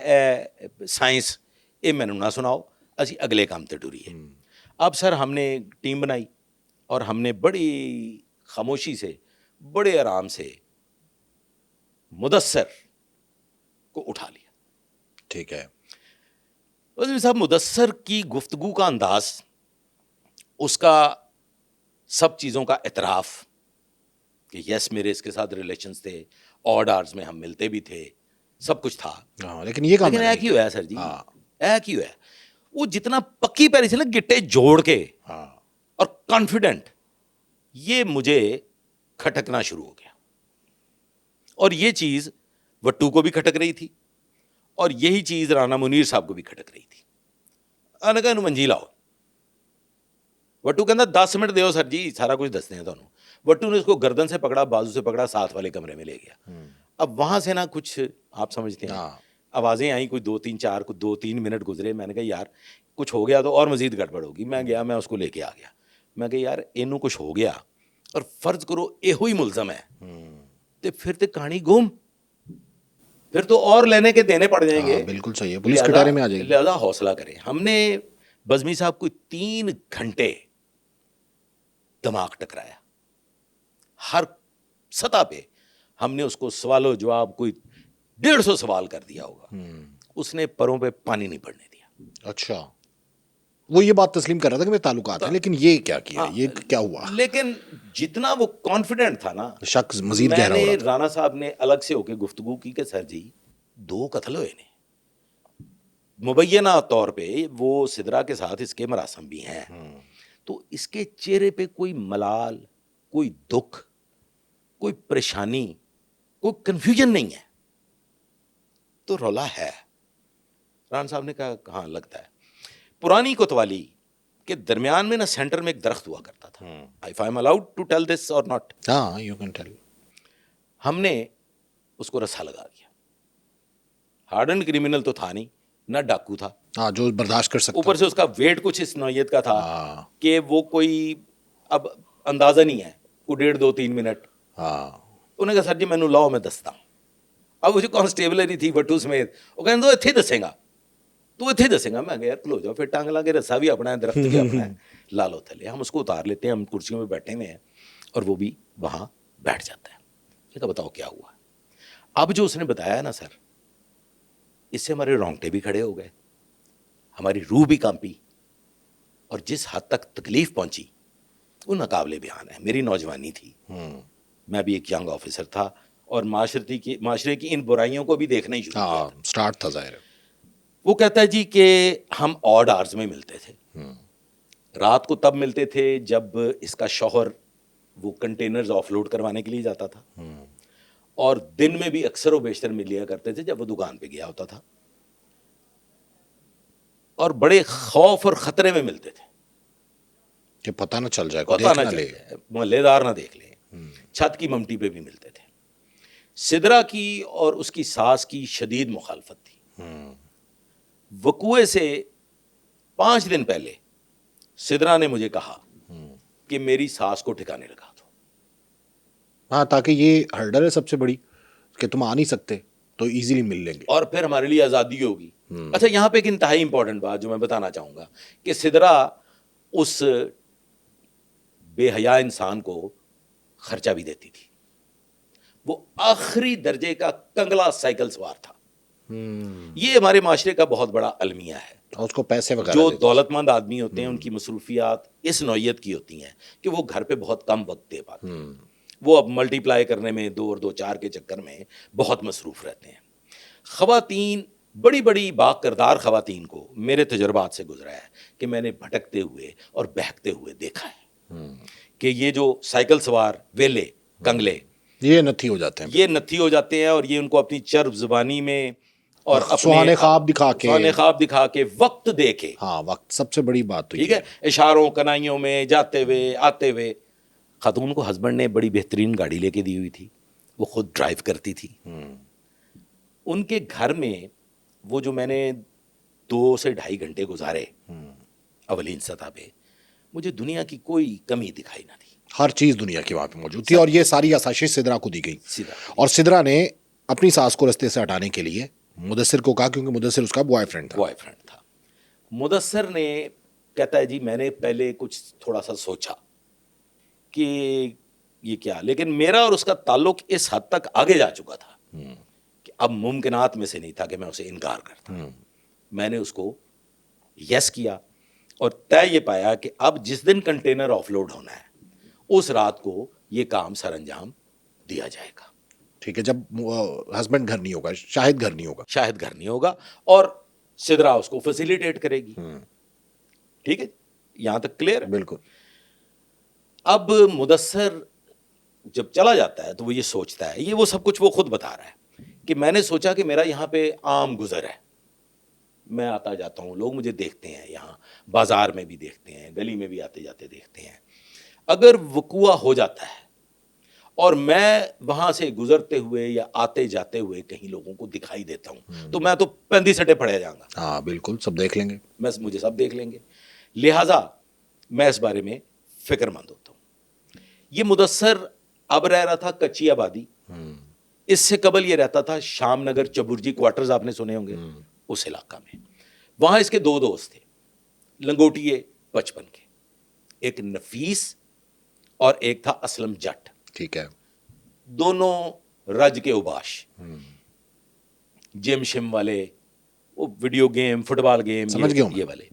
سائنس اے مینوں نہ سناؤ, اسی اگلے کام تے ٹریے. اب سر ہم نے ٹیم بنائی اور ہم نے بڑی خاموشی سے بڑے آرام سے مدثر کو اٹھا لیا. ٹھیک ہے. وزیر صاحب مدثر کی گفتگو کا انداز, اس کا سب چیزوں کا اعتراف کہ یس میرے اس کے ساتھ ریلیشنز تھے, آڈ آرز میں ہم ملتے بھی تھے, سب کچھ تھا. لیکن یہ کام لیکن ہوا ہے سر جی, ہوا ہے وہ جتنا پکی پیری سے نا گٹے جوڑ کے اور کانفیڈنٹ, یہ مجھے کھٹکنا شروع ہو گیا. اور یہ چیز وٹو کو بھی کھٹک رہی تھی اور یہی چیز رانا منیر صاحب کو بھی کھٹک رہی تھی. نے کہا منجی لاؤ. وٹو کہندا 10 منٹ دیو سر جی سارا کچھ دستے ہیں تانوں. وٹو نے اس کو گردن سے پکڑا, بازو سے پکڑا, ساتھ والے کمرے میں لے گیا. اب وہاں سے نا کچھ آپ سمجھتے ہیں آوازیں آئیں, کوئی 2-3 منٹ گزرے. میں نے کہا یار کچھ ہو گیا تو اور مزید گڑبڑ ہوگی. میں گیا, میں اس کو لے کے آ گیا. میں کہا یار اینوں کچھ ہو گیا اور فرض کرو ایہو ہی ملزم ہے تے پھر تے کہانی گم, پھر تو اور لینے کے دینے پڑ جائیں گے. بالکل صحیح ہے, پولیس کٹارے میں آ جائے گی. لہذا حوصلہ کریں. ہم نے بزمی صاحب کوئی 3 گھنٹے دماغ ٹکرایا, ہر سطح پہ ہم نے اس کو سوال و جواب کوئی 150 سوال کر دیا ہوگا. اس نے پروں پہ پانی نہیں پڑنے دیا. اچھا, وہ یہ بات تسلیم کر رہا تھا کہ میرے تعلقات ہیں, لیکن یہ کیا کیا, یہ کیا ہوا؟ لیکن جتنا وہ کانفیڈنٹ تھا نا, شک مزید گہرا ہو رہا تھا. رانا صاحب نے الگ سے ہو کے گفتگو کی کہ سر جی 2 قتل ہوئے نے, مبینہ طور پہ وہ سدرا کے ساتھ اس کے مراسم بھی ہیں, تو اس کے چہرے پہ کوئی ملال, کوئی دکھ, کوئی پریشانی, کوئی کنفیوژن نہیں ہے, تو رولا ہے. رانا صاحب نے کہا کہاں لگتا ہے پرانی کوتوالی کے درمیان میں نا سینٹر میں ایک درخت ہوا کرتا تھا. If I'm allowed to tell this or not. ہاں you can tell. ہم نے اس کو رسا لگا دیا. ہارڈنڈ کرمنل تو تھا نہیں, نہ ڈاکو تھا, جو برداشت کر سکتا. اوپر سے اس کا ویٹ کچھ اس نوعیت کا تھا کہ وہ کوئی اب اندازہ نہیں ہے, کوئی 1.5-2-3 منٹ. انہوں نے کہا سر جی مینوں لاؤ میں دستا ہوں. اب وہ جو کانسٹیبلری تھی وٹو سمیت, وہ کہنے تو اتنے دسے گا, تو اتنے دسے گا. میں کہا یار کھلو جاؤ, پھر ٹانگ لا کے رسا بھی اپنا ہے, درخت بھی اپنا ہے, لا لو تھلے. ہم اس کو اتار لیتے ہیں, ہم کرسیوں میں بیٹھے ہوئے ہیں اور وہ بھی وہاں بیٹھ جاتا ہے. یہ کہا بتاؤ کیا ہوا. اب جو اس نے بتایا ہے نا سر, اس سے ہمارے رونگٹے بھی کھڑے ہو گئے, ہماری روح بھی کانپی, اور جس حد تک تکلیف پہنچی وہ ناقابل بیان ہے. میری نوجوانی تھی, میں بھی ایک ینگ آفیسر تھا, اور معاشرے کی ان برائیوں کو بھی دیکھنا ہی شروع کیا. سٹارٹ تھا ظاہر. وہ کہتا ہے جی کہ ہم آڈ آرز میں ملتے تھے. رات کو تب ملتے تھے جب اس کا شوہر وہ کنٹینرز آف لوڈ کروانے کے لیے جاتا تھا, اور دن میں بھی اکثر و بیشتر مل لیا کرتے تھے جب وہ دکان پہ گیا ہوتا تھا, اور بڑے خوف اور خطرے میں ملتے تھے کہ پتہ نہ چل جائے, پتہ نہ چل جائے, محلے دار نہ دیکھ لیں. چھت کی ممٹی پہ بھی ملتے تھے. سدرا کی اور اس کی ساس کی شدید مخالفت تھی. وقوعے سے 5 دن پہلے سدرا نے مجھے کہا کہ میری ساس کو ٹھکانے لگا دو. ہاں, تاکہ یہ ہرڈر ہے سب سے بڑی کہ تم آ نہیں سکتے تو ایزیلی مل لیں گے, اور پھر ہمارے لیے آزادی ہوگی. اچھا, یہاں پہ ایک انتہائی امپورٹنٹ بات جو میں بتانا چاہوں گا کہ سدرا اس بے حیا انسان کو خرچہ بھی دیتی تھی. وہ آخری درجے کا کنگلا سائیکل سوار تھا. یہ ہمارے معاشرے کا بہت بڑا المیہ ہے. اس کو پیسے وغیرہ جو دولت مند آدمی ہوتے ہیں ان کی مصروفیات اس نوعیت کی ہوتی ہیں کہ وہ گھر پہ بہت کم وقت دے پاتے ہیں. وہ اب ملٹی پلائی کرنے میں 2 اور 2 4 کے چکر میں بہت مصروف رہتے ہیں. خواتین بڑی بڑی با کردار خواتین کو میرے تجربات سے گزرا ہے کہ میں نے بھٹکتے ہوئے اور بہکتے ہوئے دیکھا ہے کہ یہ جو سائیکل سوار ویلے کنگلے یہ نتھی ہو جاتے ہیں، یہ نتھی ہو جاتے ہیں اور یہ ان کو اپنی چرب زبانی میں اور سہانے خواب دکھا کے، سہانے خواب دکھا کے وقت دے کے، ہاں وقت سب سے بڑی بات تو ٹھیک یہ ہے، اشاروں کنائیوں میں جاتے ہوئے آتے ہوئے. خاتون کو ہسبینڈ نے بڑی بہترین گاڑی لے کے دی ہوئی تھی، وہ خود ڈرائیو کرتی تھی. ان کے گھر میں وہ جو میں نے 2 سے 2.5 گھنٹے گزارے اولین سطح پہ، مجھے دنیا کی کوئی کمی دکھائی نہ دی. ہر چیز دنیا کی وہاں پہ موجود تھی، اور یہ ساری آسائشیں سدرا کو دی گئی. سیدھا اور سدرا نے اپنی ساس کو رستے سے ہٹانے کے لیے مدثر کو کہا، کیونکہ مدثر اس کا بوائے فرینڈ تھا. بوائے فرینڈ تھا. مدثر نے کہتا ہے جی میں نے پہلے کچھ تھوڑا سا سوچا کہ یہ کیا، لیکن میرا اور اس کا تعلق اس حد تک آگے جا چکا تھا کہ اب ممکنات میں سے نہیں تھا کہ میں اسے انکار کرتا. میں نے اس کو یس کیا اور طے یہ پایا کہ اب جس دن کنٹینر آف لوڈ ہونا ہے اس رات کو یہ کام سر انجام دیا جائے گا. ٹھیک ہے، جب ہسبینڈ گھر نہیں ہوگا، شاہد گھر نہیں ہوگا. شاہد گھر نہیں ہوگا اور سدرا اس کو فیسیلیٹیٹ کرے گی. ٹھیک ہے، یہاں تک کلیئر ہے. بالکل. اب مدثر جب چلا جاتا ہے تو وہ یہ سوچتا ہے، یہ وہ سب کچھ وہ خود بتا رہا ہے کہ میں نے سوچا کہ میرا یہاں پہ عام گزر ہے، میں آتا جاتا ہوں، لوگ مجھے دیکھتے ہیں، یہاں بازار میں بھی دیکھتے ہیں، گلی میں بھی آتے جاتے دیکھتے ہیں. اگر وقوع ہو جاتا ہے اور میں وہاں سے گزرتے ہوئے یا آتے جاتے ہوئے کہیں لوگوں کو دکھائی دیتا ہوں تو میں تو 35 سٹے پڑے جاؤں گا. ہاں بالکل، سب دیکھ لیں گے. مجھے سب دیکھ لیں گے، لہٰذا میں اس بارے میں فکر مند ہوتا ہوں. یہ مدثر اب رہ رہا تھا کچی آبادی. اس سے قبل یہ رہتا تھا شام نگر چبرجی کوارٹرز، آپ نے سنے ہوں گے، اس علاقہ میں. وہاں اس کے 2 دوست تھے لنگوٹیے بچپن کے، ایک نفیس اور ایک تھا اسلم جٹ. ٹھیک ہے. دونوں رج کے اوباش، جم شم والے، وہ video game, football game, سمجھ گیا ہوں یہ والے.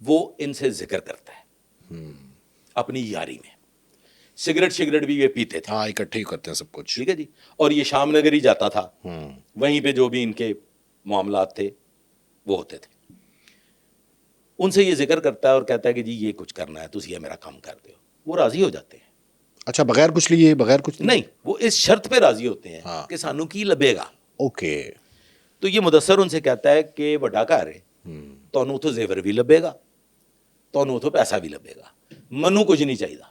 وہ ان سے ذکر کرتا ہے اپنی یاری میں. سگریٹ بھی یہ پیتے تھے. ہاں اکٹھے ہی کرتے ہیں سب کچھ. ٹھیک ہے جی. اور یہ شام نگر ہی جاتا تھا، وہیں پہ جو بھی ان کے معاملات تھے وہ ہوتے تھے. ان سے یہ ذکر کرتا ہے اور کہتا ہے کہ جی یہ کچھ کرنا ہے، تسی یہ میرا کام کر دو. وہ راضی ہو جاتے ہیں. اچھا، بغیر کچھ لیے، بغیر کچھ نہیں، وہ اس شرط پہ راضی ہوتے ہیں کہ سانو کی لبے گا. اوکے. تو یہ مدثر ان سے کہتا ہے کہ بڑا گھر ہے، تانوں تو زیور بھی لبے گا، تانوں تو پیسہ بھی لبے گا، منو کچھ نہیں چاہیے،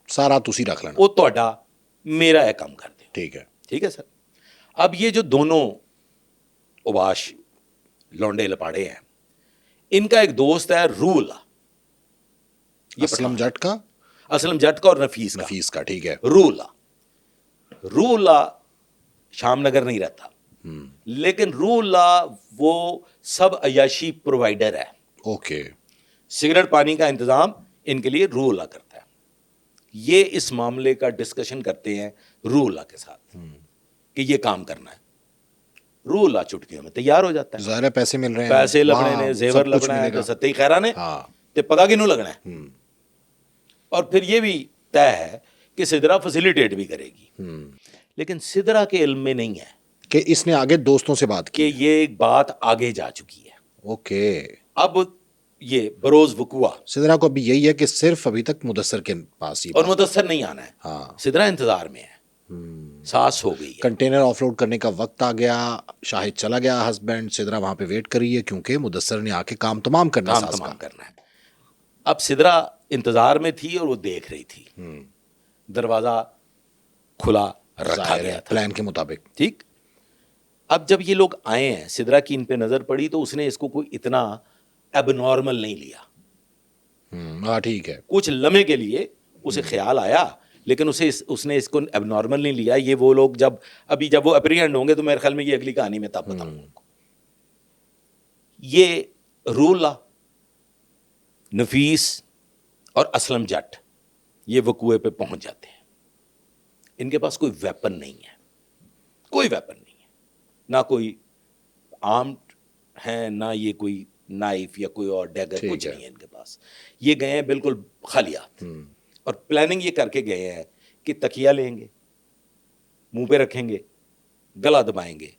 سارا تسی رکھ لینا. وہ تہاڈا میرا ہے کام کر دے. ٹھیک ہے. ٹھیک ہے سر. اب یہ جو دونوں اوباش لونڈے لپاڑے ہیں، ان کا ایک دوست ہے روح اللہ. اسلم جٹ کا، اسلم جٹ کا اور نفیس کا. ٹھیک ہے. روح اللہ شام نگر نہیں رہتا، لیکن روح اللہ وہ سب عیاشی پرووائڈر ہے. اوکے. سگریٹ پانی کا انتظام ان کے لیے روح اللہ کرتا ہے. یہ اس معاملے کا ڈسکشن کرتے ہیں روح اللہ کے ساتھ کہ یہ کام کرنا ہے. روح اللہ چٹکیوں میں تیار ہو جاتا ہے. ظاہر ہے پیسے مل رہے ہیں، پیسے لبنے نے، زیور لبنا ہے، ستے خیرہ نے تے پتا کنوں لگنا ہے. اور پھر یہ بھی طے ہے کہ سدرا فیسیلیٹیٹ بھی کرے گی. لیکن سدرا کے علم میں نہیں ہے کہ اس نے آگے دوستوں سے بات کی کہ یہ بات آگے جا چکی ہے. اوکے. اب یہ بروز وقوع سدرا کو ابھی یہی ہے کہ صرف ابھی تک مدثر کے پاس ہی اور مدثر نہیں آنا ہے. ہاں. سدرا انتظار میں ہے، ساس ہو گئی ہے. کنٹینر آف لوڈ کرنے کا وقت آ گیا، شاہد چلا گیا، ہسبینڈ، سدرا وہاں پہ ویٹ کر رہی ہے کیونکہ مدثر نے آ کے کام تمام کرنا ہے، کام تمام کرنا ہے. اب سدرا انتظار میں تھی اور وہ دیکھ رہی تھی. دروازہ کھلا رکھا گیا تھا پلان کے مطابق. ٹھیک. اب جب یہ لوگ آئے ہیں، سدرا کی ان پہ نظر پڑی تو اس نے اس کو کوئی اتنا اب نارمل نہیں لیا. ہاں ٹھیک ہے. کچھ لمحے کے لیے اسے خیال آیا، لیکن اس نے اس کو اب نارمل نہیں لیا. یہ وہ لوگ جب وہ اپریہنڈ ہوں گے تو میرے خیال میں یہ اگلی کہانی میں تب بتاؤں گا. یہ روح اللہ، نفیس اور اسلم جٹ یہ وقوعے پہ پہنچ جاتے ہیں. ان کے پاس کوئی ویپن نہیں ہے، کوئی ویپن نہیں ہے، نہ کوئی آرمڈ ہے، نہ یہ کوئی نائف یا کوئی اور ڈیگر، کچھ نہیں ہے ان کے پاس. یہ گئے ہیں بالکل خالیات. اور پلاننگ یہ کر کے گئے ہیں کہ تکیہ لیں گے، منہ پہ رکھیں گے، گلا دبائیں گے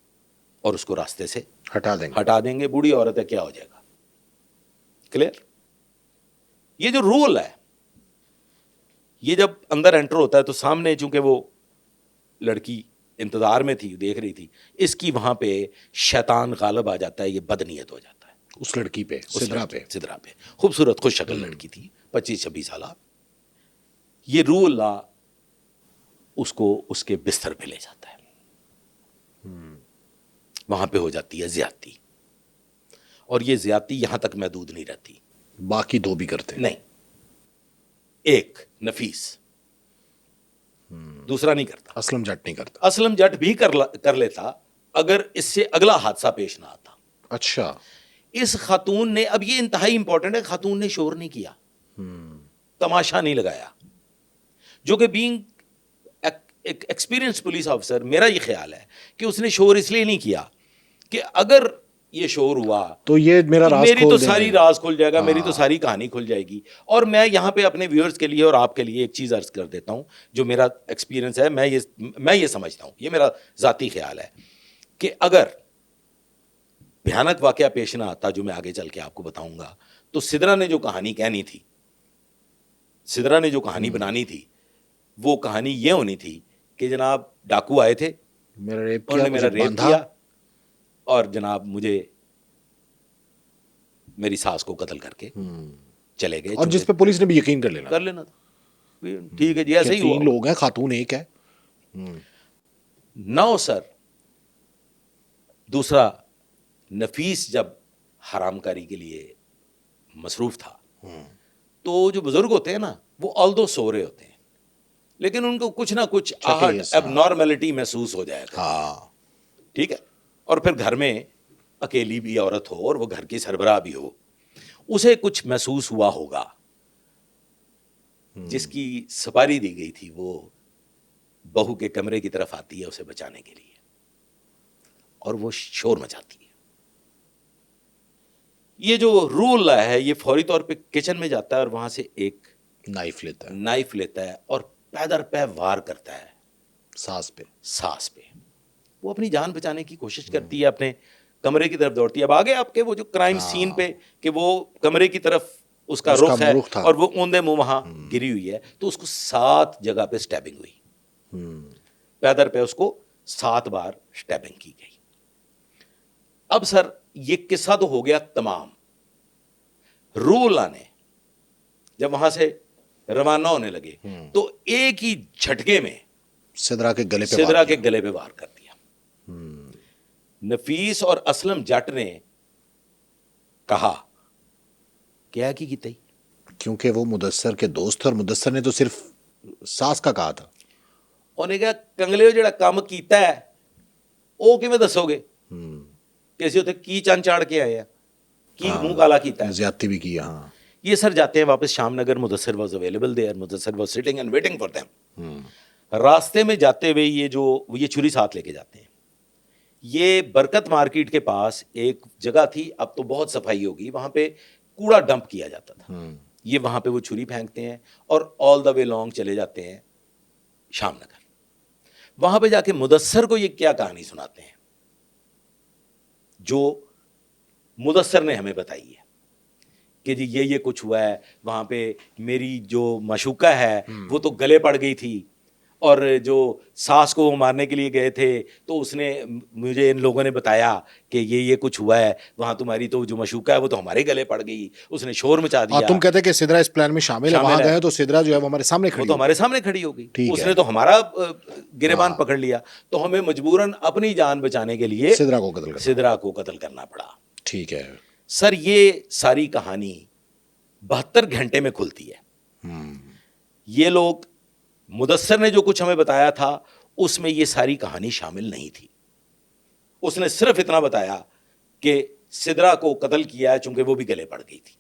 اور اس کو راستے سے ہٹا دیں گے. بوڑھی عورت ہے, کیا ہو جائے گا؟ کلیئر. یہ جو رول ہے, یہ جب اندر انٹر ہوتا ہے تو سامنے چونکہ وہ لڑکی انتظار میں تھی, دیکھ رہی تھی, اس کی وہاں پہ شیطان غالب آ جاتا ہے, یہ بدنیت ہو جاتا ہے اس لڑکی پہ, سدرا پہ. خوبصورت خوش شکل لڑکی تھی, 25-26 سالہ. یہ روح اللہ اس کو اس کے بستر پہ لے جاتا ہے. وہاں پہ ہو جاتی ہے زیادتی, اور یہ زیادتی یہاں تک محدود نہیں رہتی, باقی دو بھی کرتے ہیں. نہیں, ایک نفیس, دوسرا نہیں کرتا. اسلم جٹ نہیں کرتا. اسلم جٹ بھی کر لیتا اگر اس سے اگلا حادثہ پیش نہ آتا. اچھا. اس خاتون نے, اب یہ انتہائی امپورٹنٹ ہے, خاتون نے شور نہیں کیا, تماشا نہیں لگایا, جو کہ بینگ ایک ایکسپیرینس پولیس آفیسر میرا یہ خیال ہے کہ اس نے شور اس لیے نہیں کیا کہ اگر یہ شور ہوا تو یہ میری تو ساری راز کھل جائے گا, میری تو ساری کہانی کھل جائے گی. اور میں یہاں پہ اپنے ویورز کے لیے اور آپ کے لیے ایک چیز عرض کر دیتا ہوں جو میرا ایکسپیرینس ہے, میں یہ سمجھتا ہوں, یہ میرا ذاتی خیال ہے کہ اگر بھیانک واقعہ پیش نہ آتا جو میں آگے چل کے آپ کو بتاؤں گا, تو سدرا نے جو کہانی کہنی تھی, سدرا نے جو کہانی بنانی تھی, وہ کہانی یہ ہونی تھی کہ جناب ڈاکو آئے تھے, انہوں نے میرا ریپ کیا, اور جناب مجھے میری ساس کو قتل کر کے چلے گئے, اور جس پہ پولیس نے بھی یقین کر لینا تھا. ٹھیک ہے جی, ایسے ہی 3 لوگ ہیں, خاتون ایک ہے. نو سر. دوسرا, نفیس جب حرام کاری کے لیے مصروف تھا, تو جو بزرگ ہوتے ہیں نا, وہ آلدو سو رہے ہوتے ہیں, لیکن ان کو کچھ نہ کچھ اب نارملٹی محسوس ہو جائے گا. ٹھیک ہے. اور پھر گھر میں اکیلی بھی عورت ہو اور وہ گھر کی سربراہ بھی ہو, اسے کچھ محسوس ہوا ہوگا. جس کی سپاری دی گئی تھی وہ بہو کے کمرے کی طرف آتی ہے اسے بچانے کے لیے, اور وہ شور مچاتی ہے. یہ جو رول ہے یہ فوری طور پہ کچن میں جاتا ہے اور وہاں سے ایک نائف لیتا ہے اور پے در پے وار کرتا ہے ساس پہ. وہ اپنی جان بچانے کی کوشش کرتی ہے, اپنے کمرے کی طرف دوڑتی ہے. اب آگے آپ کے وہ جو کرائم سین پہ کہ وہ کمرے کی طرف اس کا رخ ہے اور وہ اوندے منہ وہاں گری ہوئی ہے, تو اس کو 7 جگہ پہ سٹیبنگ ہوئی, پے در پہ اس کو 7 بار سٹیبنگ کی گئی. اب سر یہ قصہ تو ہو گیا تمام. روح نے جب وہاں سے روانہ ہونے لگے تو ایک ہی جھٹکے میں سدرا کے گلے پہ وار کر دیا. نفیس اور اسلم جٹ نے کہا کیا کی گئی, کیونکہ وہ مدثر کے دوست تھے, اور مدثر نے تو صرف ساس کا کہا تھا. انہیں کہا کنگلے جڑا کام کیتا ہے وہ کیویں دسو گے, کیسے ہوتے کی چان چاڑ کے آئے ہیں, کی منہ کالا کیتا ہے, زیادتی بھی کی. یہ سر جاتے ہیں واپس Sham Nagar. Mudassar was available there, Mudassar was sitting and waiting for them. راستے میں جاتے ہوئے یہ چھری ساتھ لے کے جاتے ہیں. یہ برکت مارکیٹ کے پاس ایک جگہ تھی, اب تو بہت صفائی ہوگی, وہاں پہ کوڑا ڈمپ کیا جاتا تھا. یہ وہاں پہ وہ چھری پھینکتے ہیں اور آل دا وے لانگ چلے جاتے ہیں شام نگر. وہاں پہ جا کے مدثر کو یہ کیا کہانی سناتے ہیں جو مدثر نے ہمیں بتائی ہے کہ جی یہ کچھ ہوا ہے. وہاں پہ میری جو معشوقہ ہے وہ تو گلے پڑ گئی تھی, اور جو ساس کو وہ مارنے کے لیے گئے تھے تو اس نے مجھے ان لوگوں نے بتایا کہ یہ کچھ ہوا ہے, وہاں تمہاری تو جو معشوقہ ہے وہ تو ہمارے گلے پڑ گئی, اس نے شور مچا دیا. تم کہتے کہ سدرا اس پلان میں شامل ہے, وہاں گئے تو سدرا جو ہے وہ ہمارے سامنے کھڑی ہو گئی, اس نے تو ہمارا گریبان پکڑ لیا, تو ہمیں مجبوراً اپنی جان بچانے کے لیے سدرا کو قتل کرنا پڑا. ٹھیک ہے سر, یہ ساری کہانی 72 گھنٹے میں کھلتی ہے. یہ لوگ, مدثر نے جو کچھ ہمیں بتایا تھا اس میں یہ ساری کہانی شامل نہیں تھی. اس نے صرف اتنا بتایا کہ سدرا کو قتل کیا ہے چونکہ وہ بھی گلے پڑ گئی تھی,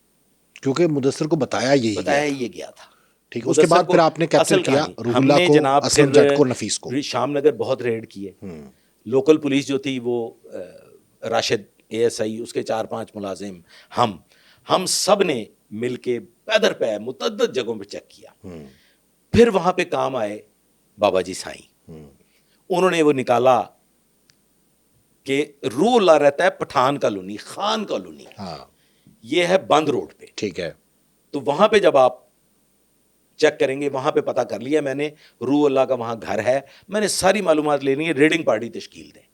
کیونکہ مدثر کو بتایا یہ گیا تھا. ٹھیک, اس کے بعد پھر آپ نے کیپچر کیا روح اللہ کو, اسلم جٹ کو, نفیس کو. شام نگر بہت ریڈ کیے. لوکل پولیس جو تھی وہ راشد ASI, اس کے 4-5 ملازم, ہم سب نے مل کے پے در پے متعدد جگہوں پہ چیک کیا. پھر وہاں پہ کام آئے بابا جی سائیں. انہوں نے وہ نکالا کہ روح اللہ رہتا ہے پٹھان کالونی, خان کالونی, ہاں یہ ہے بند روڈ پہ. ٹھیک ہے. تو وہاں پہ جب آپ چیک کریں گے, وہاں پہ پتہ کر لیا میں نے, روح اللہ کا وہاں گھر ہے, میں نے ساری معلومات لینی ہے, ریڈنگ پارٹی تشکیل دیں.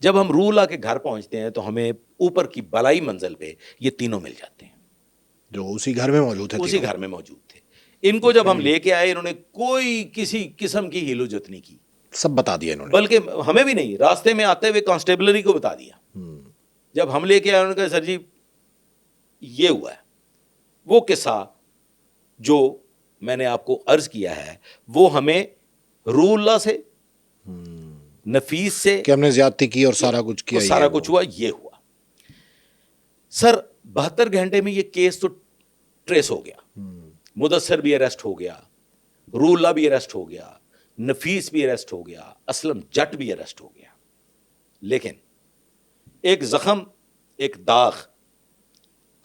جب ہم روح اللہ کے گھر پہنچتے ہیں تو ہمیں اوپر کی بالائی منزل پہ یہ تینوں مل جاتے ہیں جو اسی گھر میں موجود ہے, اسی گھر میں موجود تھے. ان کو جب ہم لے کے آئے, انہوں نے کوئی کسی قسم کی ہیلو جت نہیں کی, سب بتا دیا انہوں نے, بلکہ ہمیں بھی نہیں, راستے میں آتے ہوئے کانسٹیبلری کو بتا دیا. جب ہم لے کے آئے, انہوں نے کہا سر جی یہ ہوا ہے. وہ قصہ جو میں نے آپ کو عرض کیا ہے وہ ہمیں روح اللہ سے, نفیس سے, کہ ہم نے زیادتی کی اور سارا کچھ کیا, سارا کچھ ہوا, یہ ہوا. سر 72 گھنٹے میں یہ کیس تو ٹریس ہو گیا, مدثر بھی اریسٹ ہو گیا, روح اللہ بھی اریسٹ ہو گیا, نفیس بھی اریسٹ ہو گیا, اسلم جٹ بھی اریسٹ ہو گیا. لیکن ایک زخم, ایک داغ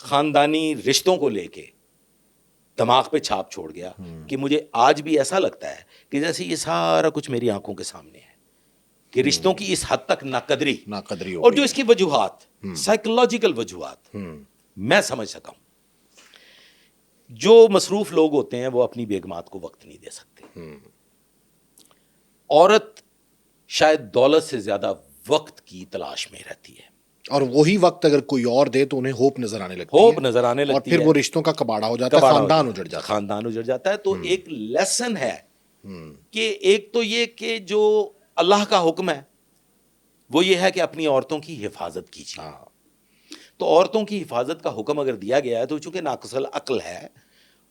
خاندانی رشتوں کو لے کے دماغ پہ چھاپ چھوڑ گیا کہ مجھے آج بھی ایسا لگتا ہے کہ جیسے یہ سارا کچھ میری آنکھوں کے سامنے ہے, کہ رشتوں کی اس حد تک ناقدری اور جو اس کی وجوہات, سائیکولوجیکل وجوہات میں سمجھ سکا ہوں. جو مصروف لوگ ہوتے ہیں وہ اپنی بیگمات کو وقت نہیں دے سکتے. عورت شاید دولت سے زیادہ وقت کی تلاش میں رہتی ہے, اور وہی وقت اگر کوئی اور دے تو انہیں ہوپ نظر آنے لگتی ہے, ہوپ نظر آنے لگتی ہے, اور پھر وہ رشتوں کا کباڑا ہو جاتا ہے, خاندان اجڑ جاتا ہے, خاندان اجڑ جاتا ہے. تو ایک لیسن ہے کہ ایک تو یہ کہ جو اللہ کا حکم ہے وہ یہ ہے کہ اپنی عورتوں کی حفاظت کیجیے. تو عورتوں کی حفاظت کا حکم اگر دیا گیا ہے تو چونکہ ناقص العقل ہے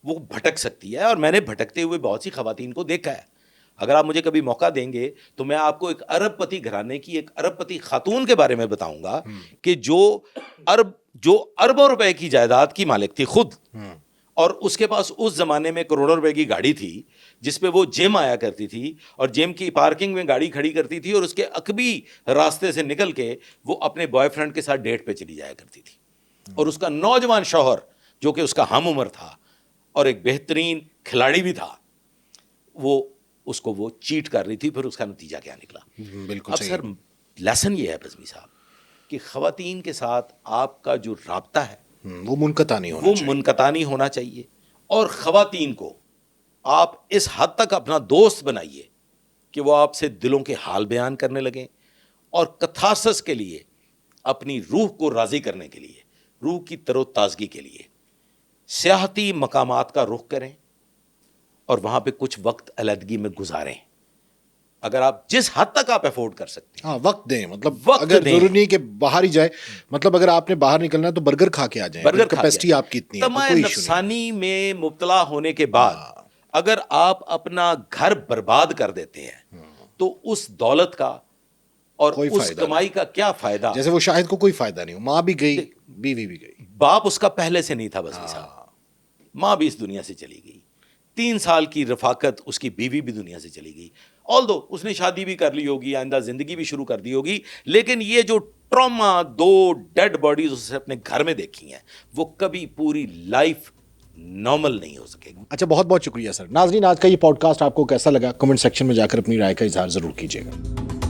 وہ بھٹک سکتی ہے, اور میں نے بھٹکتے ہوئے بہت سی خواتین کو دیکھا ہے. اگر آپ مجھے کبھی موقع دیں گے تو میں آپ کو ایک ارب پتی گھرانے کی, ایک ارب پتی خاتون کے بارے میں بتاؤں گا کہ جو اربوں روپے کی جائیداد کی مالک تھی خود, اور اس کے پاس اس زمانے میں کروڑوں روپے کی گاڑی تھی جس پہ وہ جم آیا کرتی تھی, اور جم کی پارکنگ میں گاڑی کھڑی کرتی تھی, اور اس کے عقبی راستے سے نکل کے وہ اپنے بوائے فرینڈ کے ساتھ ڈیٹ پہ چلی جایا کرتی تھی. اور اس کا نوجوان شوہر جو کہ اس کا ہم عمر تھا اور ایک بہترین کھلاڑی بھی تھا, وہ اس کو وہ چیٹ کر رہی تھی. پھر اس کا نتیجہ کیا نکلا؟ بالکل. اب سر لیسن یہ ہے بزمی صاحب کہ خواتین کے ساتھ آپ کا جو رابطہ ہے وہ منقطع نہیں ہونا چاہیے, اور خواتین کو آپ اس حد تک اپنا دوست بنائیے کہ وہ آپ سے دلوں کے حال بیان کرنے لگیں, اور کتھاسس کے لیے, اپنی روح کو راضی کرنے کے لیے, روح کی تر و تازگی کے لیے سیاحتی مقامات کا رخ کریں, اور وہاں پہ کچھ وقت علیحدگی میں گزاریں. اگر آپ جس حد تک آپ افورڈ کر سکتے ہیں, ہاں وقت دیں, مطلب اگر ضروری نہیں کہ باہر ہی جائے, مطلب اگر آپ نے باہر نکلنا ہے تو برگر کھا کے آ جائیں, برگر کیپیسٹی آپ کی اتنی ہے, تمام نفسانی میں مبتلا ہونے کے بعد اگر آپ اپنا گھر برباد کر دیتے ہیں تو اس دولت کا اور اس کمائی کا کیا فائدہ؟ جیسے وہ شاہد کو کوئی فائدہ نہیں ہو, ماں بھی گئی, بیوی بھی گئی, باپ اس کا پہلے سے نہیں تھا بزمی صاحب, ماں بھی اس دنیا سے چلی گئی, 3 سال کی رفاقت اس کی بیوی بھی دنیا سے چلی گئی. آلدو اس نے شادی بھی کر لی ہوگی, آئندہ زندگی بھی شروع کر دی ہوگی, لیکن یہ جو ٹراما 2 ڈیڈ باڈیز اس نے اپنے گھر میں دیکھی ہیں وہ کبھی پوری لائف نارمل نہیں ہو سکے گی. اچھا, بہت بہت شکریہ سر. ناظرین, آج کا یہ پوڈ کاسٹ آپ کو کیسا لگا؟ کمنٹ سیکشن میں جا کر اپنی رائے کا اظہار ضرور کیجیے گا.